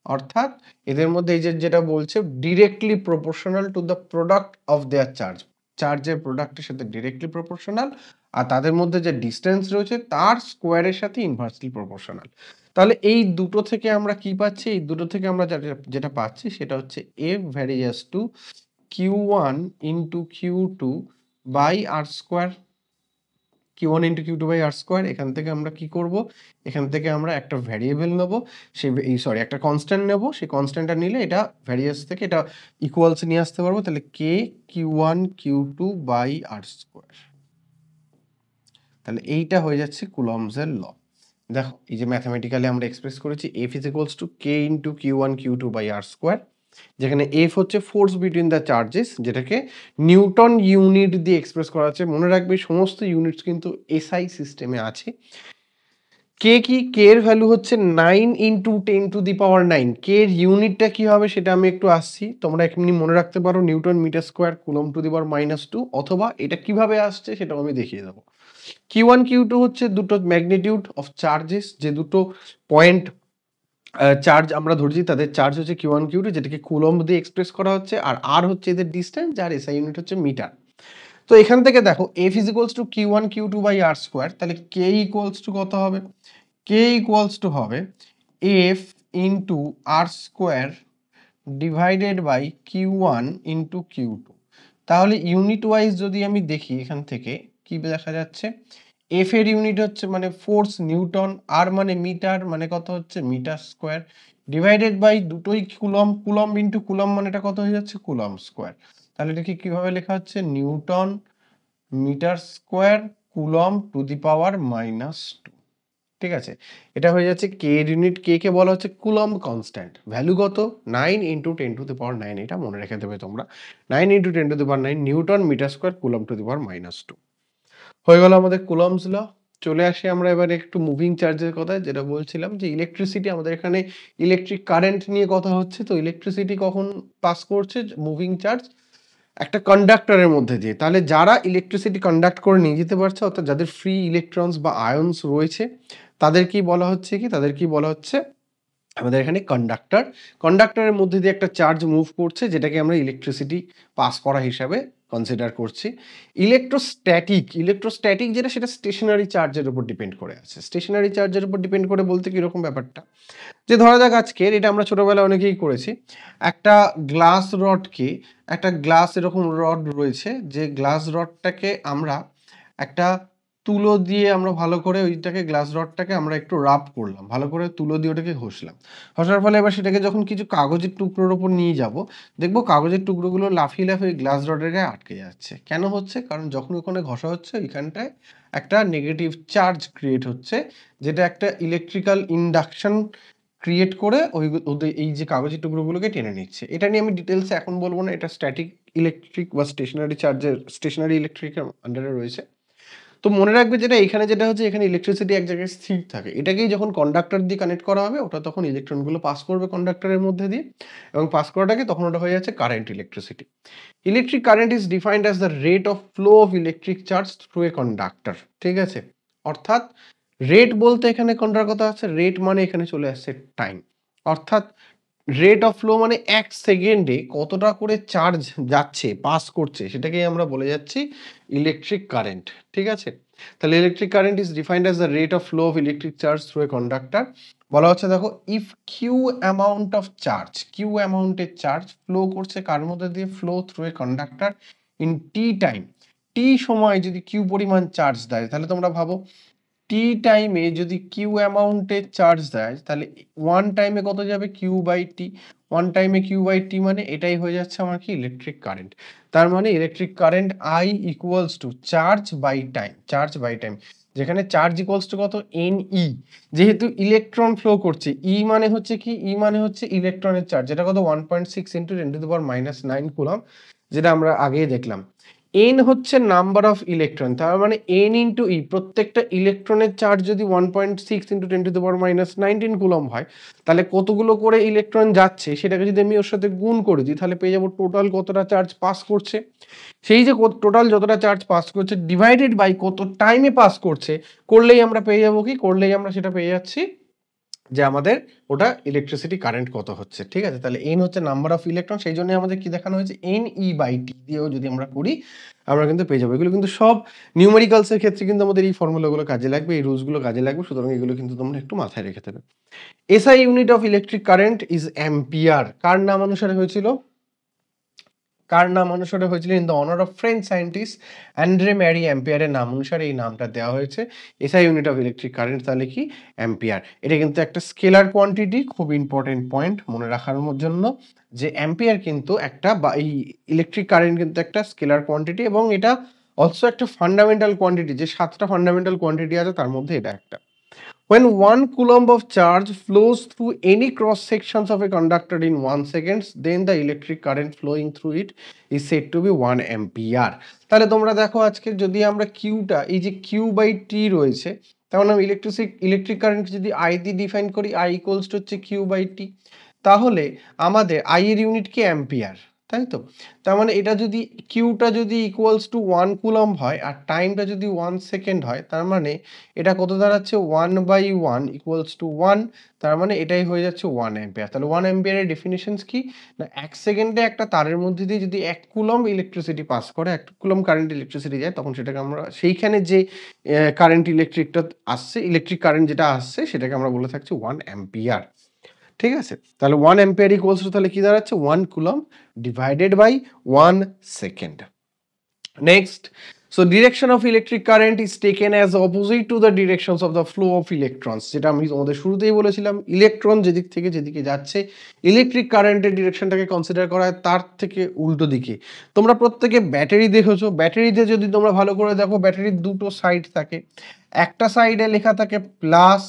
[SPEAKER 1] অর্থাৎ এদের মধ্যে এই যে যেটা বলছে directly proportional to the product of their charge, চার্জের প্রোডাক্টের সাথে ডিরেক্টলি প্রপোর্শনাল, আর তাদের মধ্যে যে ডিস্টেন্স রয়েছে তার স্কোয়ারের সাথে ইনভার্সলি প্রপোর্শনাল। তাহলে এই দুটো থেকে আমরা কি পাচ্ছি? এই দুটো থেকে আমরা যেটা পাচ্ছি সেটা হচ্ছে F varies to Q1 into Q2 by R square। Q1 into Q2 by R square, এখান থেকে আমরা কি করব? এখান থেকে আমরা একটা ভ্যারিয়েবল নেব, একটা কনস্ট্যান্ট নেব, সেই কনস্ট্যান্টটা নিলে এটা ভ্যারিয়াস থেকে এটা ইকুয়ালস নিয়ে আসতে পারবো, তাহলে K Q1 Q2 by R square। তাহলে এইটা হয়ে যাচ্ছে কুলম্বসের ল। দেখো এই যে ম্যাথমেটিক্যালি আমরা এক্সপ্রেস করেছি F is equals to K into Q1 Q2 by R square, যেখানে F হচ্ছে ফোর্স বিটুইন দ্য চার্জেস, যেটাকে নিউটন ইউনিট দিয়ে এক্সপ্রেস করা আছে। মনে রাখবে সমস্ত ইউনিটস কিন্তু এসআই সিস্টেমে আছে। কে কি? কে এর ভ্যালু হচ্ছে 9 ইন্টু 10 টু দি পাওয়ার 9। কে এর ইউনিটটা কি হবে সেটা আমি একটু আসছি, তোমরা এমনি মনে রাখতে পারো newton metre square coulomb to the power -2, অথবা এটা কিভাবে আসছে সেটাও আমি দেখিয়ে দেবো। Q1 Q2 হচ্ছে দুটো ম্যাগনিটিউড অফ চার্জেস, যে দুটো পয়েন্ট চার্জ আমরা ধরছি তাদের চার্জ হচ্ছে Q1 Q2, যেটাকে কুলম্ব দিয়ে এক্সপ্রেস করা হচ্ছে, আর আর হচ্ছে এদের ডিস্টেন্স, যার এসআই ইউনিট হচ্ছে মিটার। তো এখান থেকে দেখো F is equals to Q1 Q2 by R square, তাহলে K equals to কত হবে? K equals to হবে F into R square divided by Q1 into Q2। তাহলে ইউনিট ওয়াইজ যদি আমি দেখি এখান থেকে কি দেখা যাচ্ছে, F এর ইউনিট হচ্ছে মানে ফোর্স নিউটন, আর মানে মিটার, মানে কত হচ্ছে মিটার স্কোয়ার, ডিভাইডেড বাই দুটোই কুলম, কুলম ইন্টু কুলম মানে এটা কত হয়ে যাচ্ছে কুলম স্কোয়ার। তাহলে এটাকে কিভাবে লেখা হচ্ছে newton metre square coulomb to the power -2। ঠিক আছে? এটা হয়ে যাচ্ছে কে এর ইউনিট, কে কে বলা হচ্ছে কুলম্ব কনস্ট্যান্ট, ভ্যালু কত 9 ইন্টু 10 টু দি পাওয়ার 9, এটা মনে রেখে দেবে তোমরা, 9 into 10 to the power 9 newton metre square coulomb to the power -2। হয়ে গেল আমাদের কুলম্বস ল। চলে আসি আমরা এবারে একটু মুভিং চার্জের কথায়, যেটা বলছিলাম যে ইলেকট্রিসিটি, আমাদের এখানে ইলেকট্রিক কারেন্ট নিয়ে কথা হচ্ছে, তো ইলেকট্রিসিটি কখন পাস করছে মুভিং চার্জ? একটা কন্ডাক্টরের মধ্যে দিয়ে। তাহলে যারা ইলেকট্রিসিটি কন্ডাক্ট করে নিয়ে যেতে পারছে, অর্থাৎ যাদের ফ্রি ইলেকট্রনস বা আয়নস রয়েছে, তাদেরকেই বলা হচ্ছে কি? তাদেরকেই বলা হচ্ছে আমাদের এখানে কন্ডাক্টর। কন্ডাক্টরের মধ্যে দিয়ে একটা চার্জ মুভ করছে, যেটাকে আমরা ইলেকট্রিসিটি পাস করা হিসাবে কনসিডার করছি। ইলেকট্রোস্ট্যাটিক যেটা, সেটা স্টেশনারি চার্জের উপর ডিপেন্ড করে আছে। স্টেশনারি চার্জের উপর ডিপেন্ড করে বলতে কিরকম ব্যাপারটা, যে ধরা যাক আজকের এটা আমরা ছোটবেলায় অনেকেই করেছি, একটা গ্লাস রডকে, একটা গ্লাস এরকম রড রয়েছে, যে গ্লাস রডটাকে আমরা একটা তুলো দিয়ে আমরা ভালো করে ওইটাকে, গ্লাস রডটাকে আমরা একটু রাব করলাম, ভালো করে তুলো দিয়ে ওটাকে ঘষলাম। ঘষার ফলে এবার সেটাকে যখন কিছু কাগজের টুকরোর ওপর নিয়ে যাব, দেখবো কাগজের টুকরোগুলো লাফিয়ে লাফিয়ে গ্লাস রডের গায়ে আটকে যাচ্ছে। কেন হচ্ছে? কারণ যখন ওখানে ঘষা হচ্ছে ওইখানটায় একটা নেগেটিভ চার্জ ক্রিয়েট হচ্ছে, যেটা একটা ইলেকট্রিক্যাল ইন্ডাকশন ক্রিয়েট করে ওদের এই যে কাগজের টুকরোগুলোকে টেনে নিচ্ছে। এটা নিয়ে আমি ডিটেলসে এখন বলবো না, এটা স্ট্যাটিক ইলেকট্রিক বা স্টেশনারি ইলেকট্রিকের আন্ডারে রয়েছে। তো মনে রাখবে যেটা এখানে যেটা হচ্ছে, এখানে ইলেকট্রিসিটি এক জায়গায় স্থির থাকে, এটাকেই যখন কন্ডাক্টর দিয়ে কানেক্ট করা হবে, ওটা তখন ইলেকট্রনগুলো পাস করবে কন্ডাক্টরের মধ্যে দিয়ে, এবং পাস করাটাকে তখন ওটা হয়ে যাচ্ছে current electricity. Electric current is defined as the rate of flow of electric charge through a conductor. ঠিক আছে, অর্থাৎ রেট বলতে এখানে কোনটার কথা আছে? রেট মানে এখানে চলে আসছে টাইম, অর্থাৎ রেট অফ ফ্লো মানে এক সেকেন্ডে কতটা করে চার্জ যাচ্ছে, পাস করছে, সেটাকেই আমরা বলে যাচ্ছি ইলেকট্রিক কারেন্ট। ঠিক আছে, তাহলে electric current is defined as the rate of flow of electric charge through a conductor. বলা হচ্ছে দেখো, if Q amount of charge, Q অ্যামাউন্টের চার্জ ফ্লো করছে কার মধ্যে দিয়ে? Flow through a conductor in T time. T সময় যদি কিউ পরিমাণ চার্জ দেয়, তাহলে তোমরা ভাবো টি টাইমে যদি কিউ অ্যামাউন্টের চার্জ দেয়, তাহলে ওয়ান টাইমে কত যাবে? Q by T. ওয়ান টাইমে কিউ বাই টি মানে এটাই হয়ে যাচ্ছে আমার কি? Electric current. তার মানে electric current I equals to charge by time, charge by time, যেখানে চার্জ ইকুয়ালস টু কত? N E. যেহেতু ইলেকট্রন ফ্লো করছে, ই মানে হচ্ছে কি? ই মানে হচ্ছে ইলেকট্রনের চার্জ, যেটা কত? 1.6 ইন্টু 10⁻⁹ কুলম্ব, যেটা আমরা আগেই দেখলাম। এন হচ্ছে নাম্বার অফ ইলেকট্রন, তার মানে এন ইন্টু ই, প্রত্যেকটা ইলেকট্রনের চার্জ যদি 1.6 ইন্টু 10⁻⁹ কুলম্ব হয়, তাহলে কতগুলো করে ইলেকট্রন যাচ্ছে সেটাকে যদি আমি ওর সাথে গুণ করে দিই, তাহলে পেয়ে যাবো টোটাল কতটা চার্জ পাস করছে। সেই যে টোটাল যতটা চার্জ পাস করছে ডিভাইডেড বাই কত টাইমে পাস করছে, করলেই আমরা পেয়ে যাবো কি? করলেই আমরা সেটা পেয়ে যাচ্ছি যে আমাদের ওটা ইলেকট্রিসিটি কারেন্ট কত হচ্ছে। ঠিক আছে, তাহলে এন হচ্ছে নাম্বার অফ ইলেকট্রন, সেই জন্য আমাদের কি দেখানো হয়েছে? এন ই বাই টি দিয়েও যদি আমরা করি, আমরা কিন্তু পেয়ে যাবো। এগুলো কিন্তু সব নিউমেরিক্যালস এর ক্ষেত্রে কিন্তু আমাদের এই ফর্মুলাগুলো কাজে লাগবে, এই রুলসগুলো কাজে লাগবে, সুতরাং এগুলো কিন্তু তোমরা একটু মাথায় রেখে দেবে। SI unit of electric current is ampere. কার নাম অনুসারে হয়েছিল? কার নাম অনুসারে হয়েছিল? In the honour of French scientist Andre Marie অ্যাম্পিয়ারের নাম অনুসারে এই নামটা দেওয়া হয়েছে। SI unit of electric current তাহলে কি? অ্যাম্পিয়ার। এটা কিন্তু একটা স্কেলার কোয়ান্টিটি, খুব ইম্পর্টেন্ট পয়েন্ট মনে রাখার জন্য, যে অ্যাম্পিয়ার কিন্তু একটা, বা এই ইলেকট্রিক কারেন্ট কিন্তু একটা স্কেলার কোয়ান্টিটি, এবং এটা অলসো একটা ফান্ডামেন্টাল কোয়ান্টিটি, যে 7টা ফান্ডামেন্টাল কোয়ান্টিটি আছে তার মধ্যে এটা একটা। When 1 coulomb of charge flows through any cross sections of a conductor in 1 second, then the electric current flowing through it is said to be 1 ampere. তাহলে তোমরা দেখো আজকে যদি আমরা কিউটা, এই যে কিউ বাই টি রয়েছে, তার মানে ইলেকট্রিক কারেন্ট যদি আই দিয়ে ডিফাইন করি, আই ইকুয়ালস টু হচ্ছে কিউ বাই টি, তাহলে আমাদের আই এর ইউনিট কি? অ্যাম্পিয়ার, তাই তো? তার মানে এটা যদি কিউটা যদি ইকুয়ালস টু 1 কুলম্ব হয় আর টাইমটা যদি 1 সেকেন্ড হয়, তার মানে এটা কত দাঁড়াচ্ছে? 1/1 ইকুয়ালস টু 1, তার মানে এটাই হয়ে যাচ্ছে 1 অ্যাম্পিয়ার। তাহলে 1 অ্যাম্পিয়ারের ডেফিনিশনস কি? না, 1 সেকেন্ডে একটা তারের মধ্যে দিয়ে যদি 1 কুলম্ব ইলেকট্রিসিটি পাস করে, 1 কুলম্ব কারেন্ট ইলেকট্রিসিটি যায়, তখন সেটাকে আমরা, সেইখানে যে কারেন্ট ইলেকট্রিকটা আসছে, ইলেকট্রিক কারেন্ট যেটা আসছে, সেটাকে আমরা বলে থাকছি 1 অ্যাম্পিয়ার। ঠিক আছে, তাহলে 1 অ্যাম্পিয়ার ইকুয়ালস টু তাহলে কি দাঁড়াচ্ছে? 1 coulomb divided by 1 second. Next, so direction of electric current is taken as opposite to the directions of the flow of electrons, যেটা আমি তোমাদের শুরুতেই বলেছিলাম, ইলেকট্রন যেদিক থেকে যেদিকে যাচ্ছে, ইলেকট্রিক কারেন্টের ডিরেকশনটাকে কনসিডার করা হয় তার থেকে উল্টো দিকে। তোমরা প্রত্যেকে ব্যাটারি দেখেছো, ব্যাটারিতে যদি তোমরা ভালো করে দেখো, ব্যাটারির দুটো সাইড থাকে, একটা সাইডে লেখা থাকে প্লাস,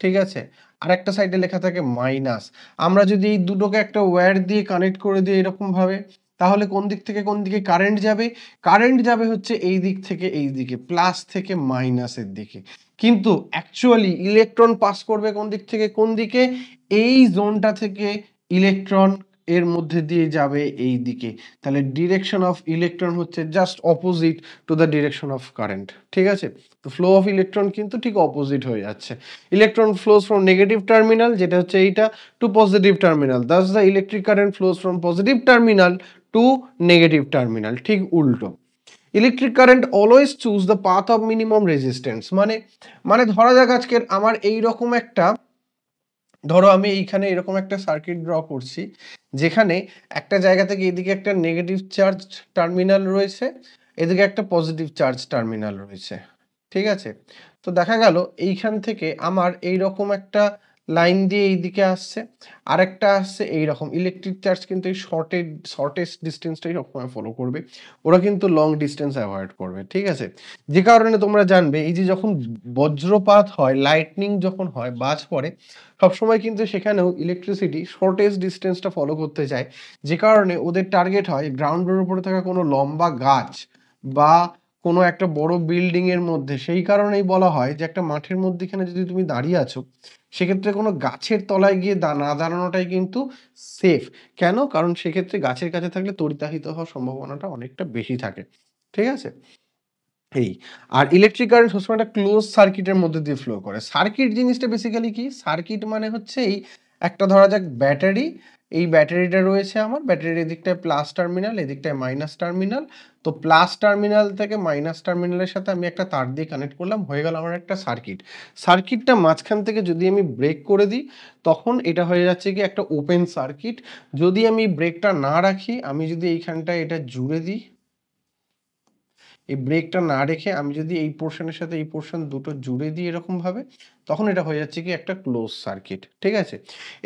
[SPEAKER 1] ঠিক আছে, আর একটা সাইডে লেখা থাকে মাইনাস। আমরা যদি এই দুটোকে একটা ওয়্যার দিয়ে কানেক্ট করে দিই এরকম ভাবে, তাহলে কোন দিক থেকে কোন দিকে কারেন্ট যাবে? কারেন্ট যাবে হচ্ছে এই দিক থেকে এই দিকে, প্লাস থেকে মাইনাসের দিকে। কিন্তু অ্যাকচুয়ালি ইলেকট্রন পাস করবে কোন দিক থেকে কোন দিকে? এই জোনটা থেকে ইলেকট্রন এর মধ্যে দিয়ে যাবে এই দিকে, তাহলে ডিরেকশন অফ ইলেকট্রন হচ্ছে just opposite to the direction of current. ঠিক আছে, তো ফ্লো অফ ইলেকট্রন কিন্তু ঠিক অপোজিট হয়ে যাচ্ছে। Electron flows from negative terminal, যেটা হচ্ছে এইটা, to positive terminal, thus the electric current flows from positive terminal to negative terminal, ঠিক উল্টো। Electric current always choose the path of minimum resistance, মানে ধরা যাক আজকের আমার এইরকম একটা, ধরো আমি এইখানে এরকম একটা সার্কিট ড্র করছি, যেখানে একটা জায়গা থেকে এদিকে একটা নেগেটিভ চার্জ টার্মিনাল রয়েছে, এদিকে একটা পজিটিভ চার্জ টার্মিনাল রয়েছে। ঠিক আছে, তো দেখা গেল এইখান থেকে আমার এইরকম একটা লাইন দিয়ে এইদিকে আসছে, আরেকটা আসছে এইরকম। ইলেকট্রিক চার্জ কিন্তু এই শর্টেস্ট ডিস্টেন্সটাই সবসময় ফলো করবে, ওরা কিন্তু লং ডিস্টেন্স অ্যাভয়েড করবে। ঠিক আছে, যে কারণে তোমরা জানবে এই যে যখন বজ্রপাত হয়, লাইটনিং যখন হয়, বাজ পড়ে, সবসময় কিন্তু সেখানেও ইলেকট্রিসিটি শর্টেস্ট ডিস্টেন্সটা ফলো করতে চায়, যে কারণে ওদের টার্গেট হয় গ্রাউন্ডের উপরে থাকা কোনো লম্বা গাছ বা কোনো একটা বড় বিল্ডিং এর মধ্যে। সেই কারণেই বলা হয় যে একটা মাঠের মধ্যেখানে যদি তুমি দাঁড়িয়ে আছো, সেক্ষেত্রে কোনো গাছের তলায় গিয়ে না দাঁড়ানোটাই কিন্তু সেফ। কেন? কারণ সেক্ষেত্রে গাছের কাছে থাকলে তড়িতাহিত হওয়ার সম্ভাবনাটা অনেকটা বেশি থাকে। ঠিক আছে, এই আর ইলেকট্রিক কারেন্ট সবসময় একটা ক্লোজ সার্কিটের মধ্যে দিয়ে ফ্লো করে। সার্কিট জিনিসটা বেসিক্যালি কি? সার্কিট মানে হচ্ছে এই একটা ধরা যাক ব্যাটারি, এই ব্যাটারিটা রয়েছে আমার, ব্যাটারির এদিকটায় প্লাস টার্মিনাল, এদিকটায় মাইনাস টার্মিনাল। তো প্লাস টার্মিনাল থেকে মাইনাস টার্মিনালের সাথে আমি একটা তার দিয়ে কানেক্ট করলাম, হয়ে গেল আমার একটা সার্কিট। সার্কিটটা মাঝখান থেকে যদি আমি ব্রেক করে দিই, তখন এটা হয়ে যাচ্ছে কি একটা ওপেন সার্কিট। যদি আমি ব্রেকটা না রাখি, আমি যদি এইখানটায় এটা জুড়ে দিই, এই ব্রেকটা না রেখে আমি যদি এই পোর্শনের সাথে এই পোর্শন দুটো জুড়ে দিই এরকম ভাবে, তখন এটা হয়ে যাচ্ছে কি একটা ক্লোজ সার্কিট। ঠিক আছে,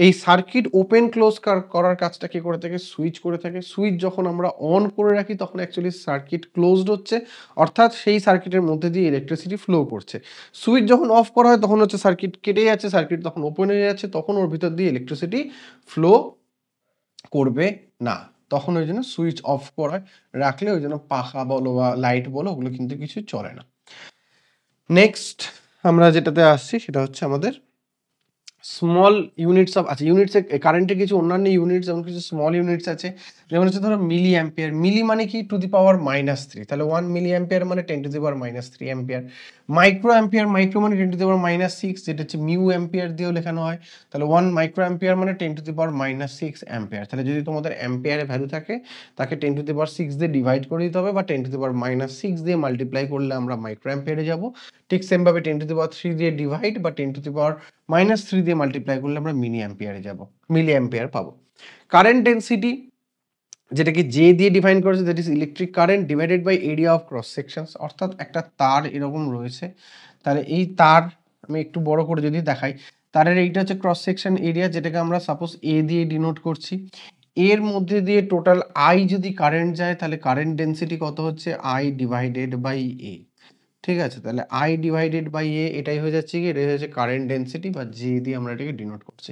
[SPEAKER 1] এই সার্কিট ওপেন ক্লোজ করার কাজটা কি করে থাকে? সুইচ করে থাকে। সুইচ যখন আমরা অন করে রাখি, তখন অ্যাকচুয়ালি সার্কিট ক্লোজড হচ্ছে, অর্থাৎ সেই সার্কিটের মধ্যে দিয়ে ইলেকট্রিসিটি ফ্লো করছে। সুইচ যখন অফ করা হয়, তখন হচ্ছে সার্কিট কেটে যাচ্ছে, সার্কিট তখন ওপেন হয়ে যাচ্ছে, তখন ওর ভিতর দিয়ে ইলেকট্রিসিটি ফ্লো করবে না। তখন ওই জন্য সুইচ অফ করে রাখলে, ওই জন্য পাখা বলো বা লাইট বলো, ওগুলো কিন্তু কিছু চলে না। নেক্সট আমরা যেটাতে আসছি সেটা হচ্ছে আমাদের স্মল ইউনিটস অফ, আচ্ছা ইউনিটসে কারেন্টের কিছু অন্যান্য ইউনিটস, যেমন কিছু স্মল ইউনিটস আছে, যেমন হচ্ছে ধরো মিলি অ্যাম্পিয়ার। মিলি মানে কি? টু দি পাওয়ার -3, তাহলে 1 মিলি অ্যাম্পিয়ার মানে 10 to the power -3 ampere. Micro ampere, micro মানে 10 টু দি পাওয়ার -6, যেটা হচ্ছে মিউ অ্যাম্পিয়ার দিয়েও লেখানো হয়। তাহলে 1 মাইক্রো অ্যাম্পিয়ার মানে 10 টু দি পাওয়ার -6 অ্যাম্পিয়ার। তাহলে যদি তোমাদের অ্যাম্পিয়ারে ভ্যালু থাকে, তাকে 10 টু দি পাওয়ার 6 দিয়ে ডিভাইড করে দিতে হবে, বা 10 টু দি পাওয়ার -6 দিয়ে মাল্টিপ্লাই করলে আমরা মাইক্রো অ্যাম্পিয়ারে যাব। ঠিক সেম ভাবে 10 টু দি পাওয়ার 3 দিয়ে ডিভাইড বা 10 টু দি পাওয়ার -3 দিয়ে মাল্টিপ্লাই করলে আমরা মিলি অ্যাম্পিয়ারে যাব, মিলি অ্যাম্পিয়ার পাবো। কারেন্ট ডেনসিটি, যেটাকে জে দিয়ে ডিফাইন করেছে, that is electric current divided by area of cross sections. অর্থাৎ একটা তার এরকম রয়েছে, তাহলে এই তার আমি একটু বড় করে যদি দেখাই, তারের এইটা হচ্ছে ক্রস সেকশন এরিয়া, যেটাকে আমরা সাপোজ এ দিয়ে ডিনোট করছি। এর মধ্যে দিয়ে টোটাল আই যদি কারেন্ট যায়, তাহলে কারেন্ট ডেনসিটি কত হচ্ছে? আই ডিভাইডেড বাই এ। ঠিক আছে, তাহলে আই ডিভাইডেড বাই এ, এটাই হয়ে যাচ্ছে কি, এটাই হচ্ছে কারেন্ট ডেনসিটি, বা জি দিয়ে আমরা এটাকে ডিনোট করছি।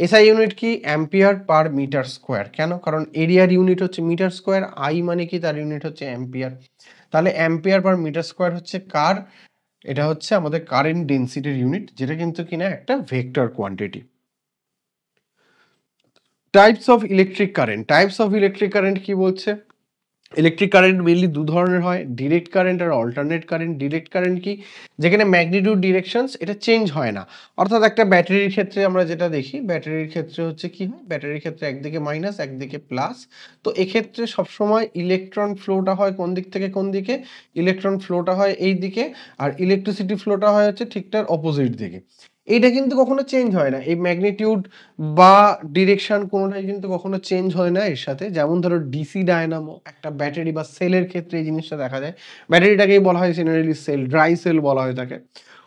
[SPEAKER 1] এসআই ইউনিট কি? Ampere per metre square. কেন? কারণ এরিয়ার ইউনিট হচ্ছে মিটার স্কোয়ার, আই মানে কি, তার ইউনিট হচ্ছে অ্যাম্পিয়ার। তাহলে অ্যাম্পিয়ার পার মিটার স্কোয়ার হচ্ছে কার? এটা হচ্ছে আমাদের কারেন্ট ডেনসিটির ইউনিট, যেটা কিন্তু কিনা একটা vector quantity. Types of electric current. Types of electric current কি বলছে? ইলেকট্রিক কারেন্ট মেইনলি দু ধরনের হয়, ডিরেক্ট কারেন্ট আর অল্টারনেট কারেন্ট। ডিরেক্ট কারেন্ট কি? যেখানে ম্যাগনিটিউড ডিরেকশনস এটা চেঞ্জ হয় না। অর্থাৎ একটা ব্যাটারির ক্ষেত্রে আমরা যেটা দেখি, ব্যাটারির ক্ষেত্রে হচ্ছে কি হয়, ব্যাটারির ক্ষেত্রে একদিকে মাইনাস একদিকে প্লাস। তো এক্ষেত্রে সবসময় ইলেকট্রন ফ্লোটা হয় কোন দিক থেকে কোন দিকে? ইলেকট্রন ফ্লোটা হয় এই দিকে, আর ইলেকট্রিসিটি ফ্লোটা হয় হচ্ছে ঠিক তার অপোজিট দিকে। এইটা কিন্তু কখনো চেঞ্জ হয় না, এই ম্যাগনিটিউড বা ডিরেকশন কোনোটাই কিন্তু কখনো চেঞ্জ হয় না এর সাথে। যেমন ধরো ডিসি ডায়নামো, একটা ব্যাটারি বা সেলের ক্ষেত্রে এই জিনিসটা দেখা যায়। ব্যাটারিটাকেই বলা হয় জেনারেলি সেল, ড্রাই সেল বলা হয়ে থাকে।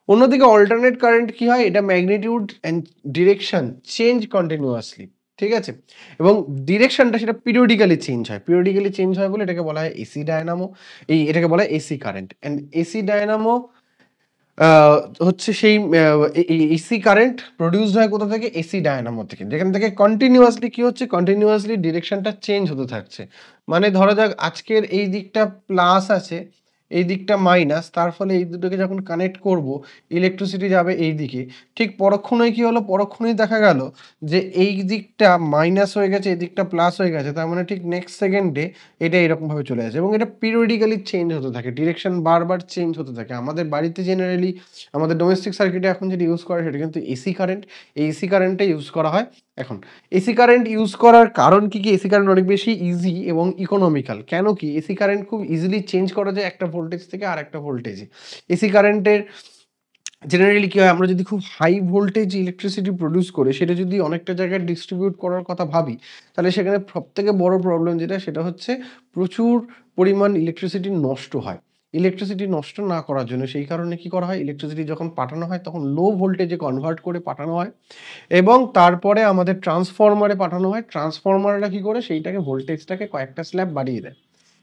[SPEAKER 1] অন্যদিকে অল্টারনেট কারেন্ট কি হয়? এটা magnitude and direction change continuously. ঠিক আছে, এবং ডিরেকশনটা সেটা পিরিয়ডিক্যালি চেঞ্জ হয়। পিরিয়ডিক্যালি চেঞ্জ হয় বলে এটাকে বলা হয় এসি ডায়নামো। এটাকে বলা হয় AC current. And AC Dynamo হচ্ছে সেই এসি কারেন্ট প্রডিউসড হয় কোথা থেকে? এসি ডায়নামো থেকে, যেখান থেকে কন্টিনিউয়াসলি কি হচ্ছে? কন্টিনিউয়াসলি ডিরেকশনটা চেঞ্জ হতে থাকছে। মানে ধরা যাক আজকের এই দিকটা প্লাস আছে, এই দিকটা মাইনাস, তার ফলে এই দুটোকে যখন কানেক্ট করব ইলেকট্রিসিটি যাবে এই দিকে। ঠিক পরক্ষণেই কি হলো, পরক্ষণেই দেখা গেল যে এই দিকটা মাইনাস হয়ে গেছে, এই দিকটা প্লাস হয়ে গেছে। তার মানে ঠিক নেক্সট সেকেন্ডে এটা এরকমভাবে চলে আসে এবং এটা পিরিয়ডিক্যালি চেঞ্জ হতে থাকে, ডিরেকশন বারবার চেঞ্জ হতে থাকে। আমাদের বাড়িতে জেনারেলি আমাদের ডোমেস্টিক সার্কিটে এখন যেটা ইউজ করা সেটা কিন্তু এসি কারেন্ট। এই এসি কারেন্টটা ইউজ করা হয়। এখন এসি কারেন্ট ইউজ করার কারণ কি? এসি কারেন্ট অনেক বেশি ইজি এবং ইকোনমিক্যাল। কেন কি? এসি কারেন্ট খুব ইজিলি চেঞ্জ করা যায় একটা ভোল্টেজ থেকে আর একটা ভোল্টেজে। এসি কারেন্টের জেনারেলি কি হয়, আমরা যদি খুব হাই ভোল্টেজ ইলেকট্রিসিটি প্রডিউস করে সেটা যদি অনেকটা জায়গায় ডিস্ট্রিবিউট করার কথা ভাবি, তাহলে সেখানে সবথেকে বড় প্রবলেম যেটা সেটা হচ্ছে প্রচুর পরিমাণ ইলেকট্রিসিটি নষ্ট হয়। ইলেকট্রিসিটি নষ্ট না করার জন্য সেই কারণে কি করা হয়, ইলেকট্রিসিটি যখন পাঠানো হয় তখন লো ভোল্টেজে কনভার্ট করে পাঠানো হয় এবং তারপরে আমাদের ট্রান্সফরমারে পাঠানো হয়। ট্রান্সফরমাররা কি করে, সেইটাকে ভোল্টেজটাকে কয়েকটা স্ল্যাব বাড়িয়ে দেয়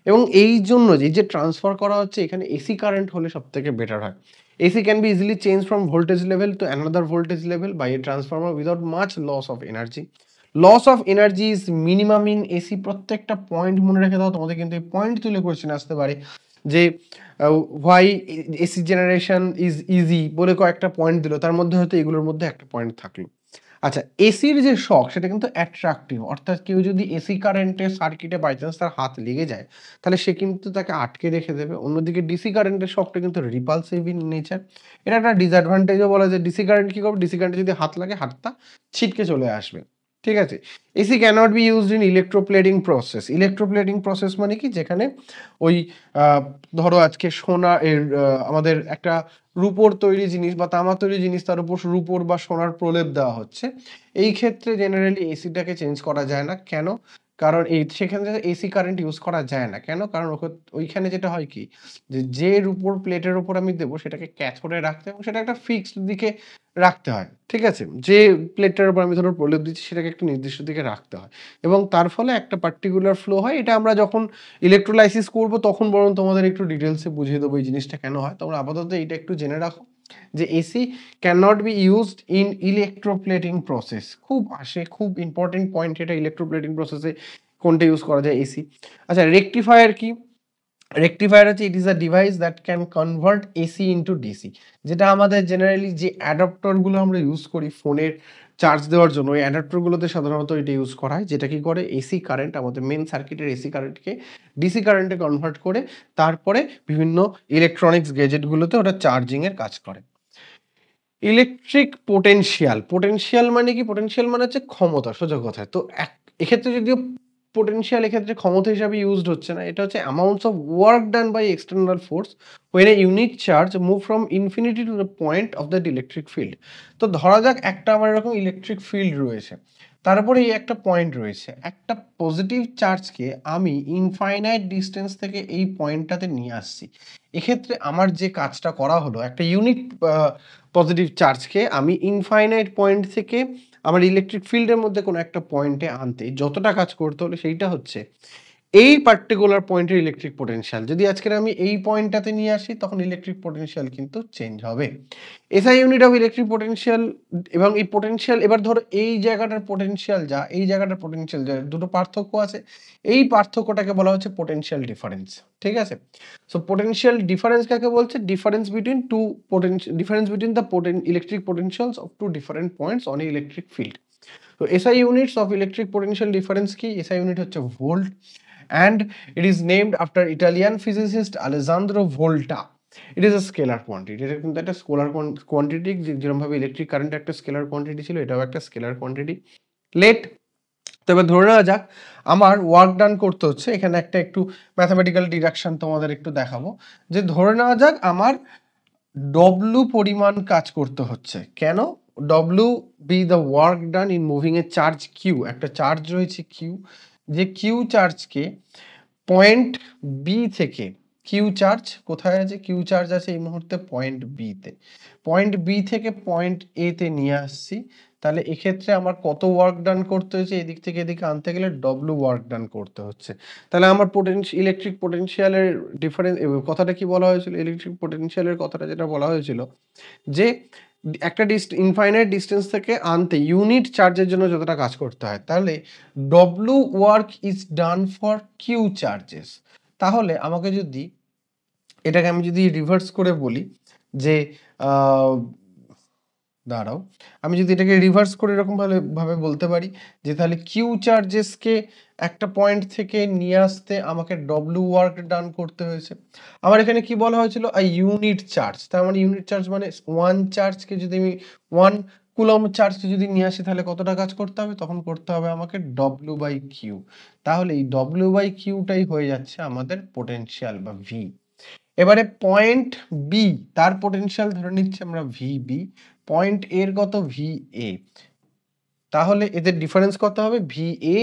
[SPEAKER 1] এবং এই জন্য যে ট্রান্সফার করা হচ্ছে এখানে এসি কারেন্ট হলে সবথেকে বেটার হয়। AC can be easily changed from voltage level to another voltage level by a transformer without much loss of energy. Loss of energy is minimum in AC. প্রত্যেকটা point মনে রেখে দাও, তোমাদের কিন্তু এই পয়েন্ট তুলে কোয়েশ্চেন আসতে পারে যে why AC generation is easy বলে কয়েকটা পয়েন্ট দিল, তার মধ্যে হয়তো এগুলোর মধ্যে একটা পয়েন্ট থাকলো। আচ্ছা, এসির যে শক সেটা কিন্তু অ্যাট্রাকটিভ, অর্থাৎ কেউ যদি এসি কারেন্টের সার্কিটে বাই চান্স তার হাত লেগে যায় তাহলে সে কিন্তু তাকে আটকে রেখে দেবে। অন্যদিকে ডিসি কারেন্টের শকটা কিন্তু রিপালসিভ ইন নেচার। এটা একটা ডিসঅ্যাডভান্টেজও বলা যায়। ডিসি কারেন্ট কি করবে, ডিসি কারেন্টে যদি হাত লাগে হাতটা ছিটকে চলে আসবে। ঠিক আছে। AC cannot be used in electroplating process. Electroplating process মানে কি, যেখানে ওই ধরো আজকে সোনা এর আমাদের একটা রূপোর তৈরি জিনিস বা তামা তৈরি জিনিস, তার উপর রূপোর বা সোনার প্রলেপ দেওয়া হচ্ছে। এই ক্ষেত্রে জেনারেলি এসিটাকে চেঞ্জ করা যায় না। কেন? কারণ সেখানে এসি কারেন্ট ইউজ করা যায় না। কেন? কারণ ওইখানে যেটা হয় কি, যে রূপোর প্লেটের উপর আমি দেবো সেটাকে ক্যাথোডে রাখতে এবং সেটা একটা ফিক্সড দিকে রাখতে হয়। ঠিক আছে। যে প্লেটটার উপর আমি ধরো প্রলেপ দিচ্ছি সেটাকে একটা নির্দিষ্ট দিকে রাখতে হয় এবং তার ফলে একটা পার্টিকুলার ফ্লো হয়। এটা আমরা যখন ইলেকট্রোলাইসিস করবো তখন বরং তোমাদের একটু ডিটেলসে বুঝিয়ে দেবো এই জিনিসটা কেন হয়। তোমরা আপাতত এইটা একটু জেনে রাখো যে AC cannot be used in electroplating process. খুব আসে, খুব ইম্পর্টেন্ট পয়েন্ট এটা, ইলেকট্রোপ্লেটিং প্রসেসে কোনটা ইউজ করা যায়, এসি। আচ্ছা, রেকটিফায়ার কি? রেকটিফায়ার হচ্ছে it is a device that can convert AC into DC. যেটা আমাদের জেনারেলি যে অ্যাডাপ্টারগুলো আমরা ইউজ করি ফোনের চার্জ দেওয়ার জন্য, ওই অ্যাডাপ্টারগুলোতে সাধারণত এটা ইউজ করা হয়, যেটা কি করে এসি কারেন্ট, আমাদের মেন সার্কিটের এসি কারেন্টকে ডিসি কারেন্টে কনভার্ট করে তারপরে বিভিন্ন ইলেকট্রনিক্স গ্যাজেটগুলোতে ওটা চার্জিংয়ের কাজ করে। Electric potential. পোটেনশিয়াল মানে কি? পোটেনশিয়াল মানে হচ্ছে ক্ষমতা, সোজা কথায়। তো এক্ষেত্রে যদিও পোটেনশিয়াল এক্ষেত্রে ক্ষমতা হিসাবে ইউজড হচ্ছে না, এটা হচ্ছে amounts of work done by external force when a unit charge move from infinity to the point of that electric field. তো ধরা যাক একটা আমার এরকম ইলেকট্রিক ফিল্ড রয়েছে, তারপরে এই একটা পয়েন্ট রয়েছে। একটা পজিটিভ চার্জকে আমি ইনফাইনাইট ডিস্টেন্স থেকে এই পয়েন্টটাতে নিয়ে আসছি। এক্ষেত্রে আমার যে কাজটা করা হলো, একটা ইউনিট পজিটিভ চার্জকে আমি ইনফাইনাইট পয়েন্ট থেকে আমার ইলেকট্রিক ফিল্ডের মধ্যে কোনো একটা পয়েন্টে আনতে যতটা কাজ করতে হলো সেইটা হচ্ছে এই পার্টিকুলার পয়েন্টের ইলেকট্রিক পোটেনশিয়াল। যদি আজকের আমি এই পয়েন্টটাতে নিয়ে আসি তখন ইলেকট্রিক পোটেনশিয়াল কিন্তু চেঞ্জ হবে। SI unit of electric potential. এবং এই পোটেনশিয়াল, এবার ধরো এই জায়গাটার পোটেনশিয়াল যা, এই জায়গাটার পোটেনশিয়াল যা, দুটো পার্থক্য আছে। এই পার্থক্যটাকে বলা হচ্ছে পোটেনশিয়াল ডিফারেন্স। ঠিক আছে। সো পোটেনশিয়াল ডিফারেন্স কাকে বলছে? Difference between two difference between the electric potentials of two different points on electric field. তো SI units of electric potential difference কি? এসআই ইউনিট হচ্ছে volt and it is named after Italian physicist Alessandro Volta. It is a scalar quantity. এটা কিন্তু একটা scalar quantity, যেরকম ভাবে electric current একটা scalar quantity ছিল, এটাও একটা স্কেলার কোয়ান্টিটি। লেট। তবে ধরে নেওয়া যাক আমার ওয়ার্ক ডান করতে হচ্ছে, এখানে একটা একটু ম্যাথামেটিক্যাল ডিডাকশন তোমাদের একটু দেখাবো। যে ধরে নেওয়া যাক আমার ডব্লু পরিমাণ কাজ করতে হচ্ছে। কেন? W be the work done in moving a charge Q. একটা চার্জ রয়েছে কিউ, যে কিউ চার্জকে পয়েন্ট বি থেকে, কিউ চার্জ কোথায় আছে? কিউ চার্জ আছে এই মুহূর্তে পয়েন্ট বিতে। পয়েন্ট বি থেকে পয়েন্ট এ তে নিয়ে আসছি। তাহলে এক্ষেত্রে আমার কত ওয়ার্ক ডান করতে হয়েছে? এদিক থেকে এদিকে আনতে গেলে ডব্লু ওয়ার্ক ডান করতে হচ্ছে। তাহলে আমার ইলেকট্রিক পোটেনশিয়ালের ডিফারেন্স, কথাটা কি বলা হয়েছিল? ইলেকট্রিক পোটেনশিয়ালের কথাটা যেটা বলা হয়েছিল যে একটা ইনফাইনাইট ডিস্টেন্স থেকে আনতে ইউনিট চার্জের জন্য যতটা কাজ করতে হয়, তাহলে W work is done for Q charges. তাহলে আমাকে যদি এটাকে আমি যদি রিভার্স করে বলি যে দাঁড়াও, আমি যদি এটাকে রিভার্স করে এরকম ভাবে বলতে পারি যে তাহলে কিউ চার্জেসকে একটা পয়েন্ট থেকে নিয়ে আসতে আমাকে ডব্লিউ ওয়ার্ক ডান করতে হয়েছে। আমার এখানে কি বলা হয়েছিল, ইউনিট চার্জ, তার মানে ইউনিট চার্জ মানে ওয়ান চার্জকে যদি আমি ওয়ান কুলম চার্জকে যদি নিয়ে আসি তাহলে কতটা কাজ করতে হবে, তখন করতে হবে আমাকে ডব্লিউ বাই কিউ। তাহলে এই ডব্লিউ বাই কিউটাই হয়ে যাচ্ছে আমাদের পোটেনশিয়াল বা ভি। এবারে পয়েন্ট বি তার পোটেনশিয়াল ধরে নিচ্ছি আমরা ভিবি, পয়েন্ট এর কত ভিএ, তাহলে এদের ডিফারেন্স কত হবে ভিএ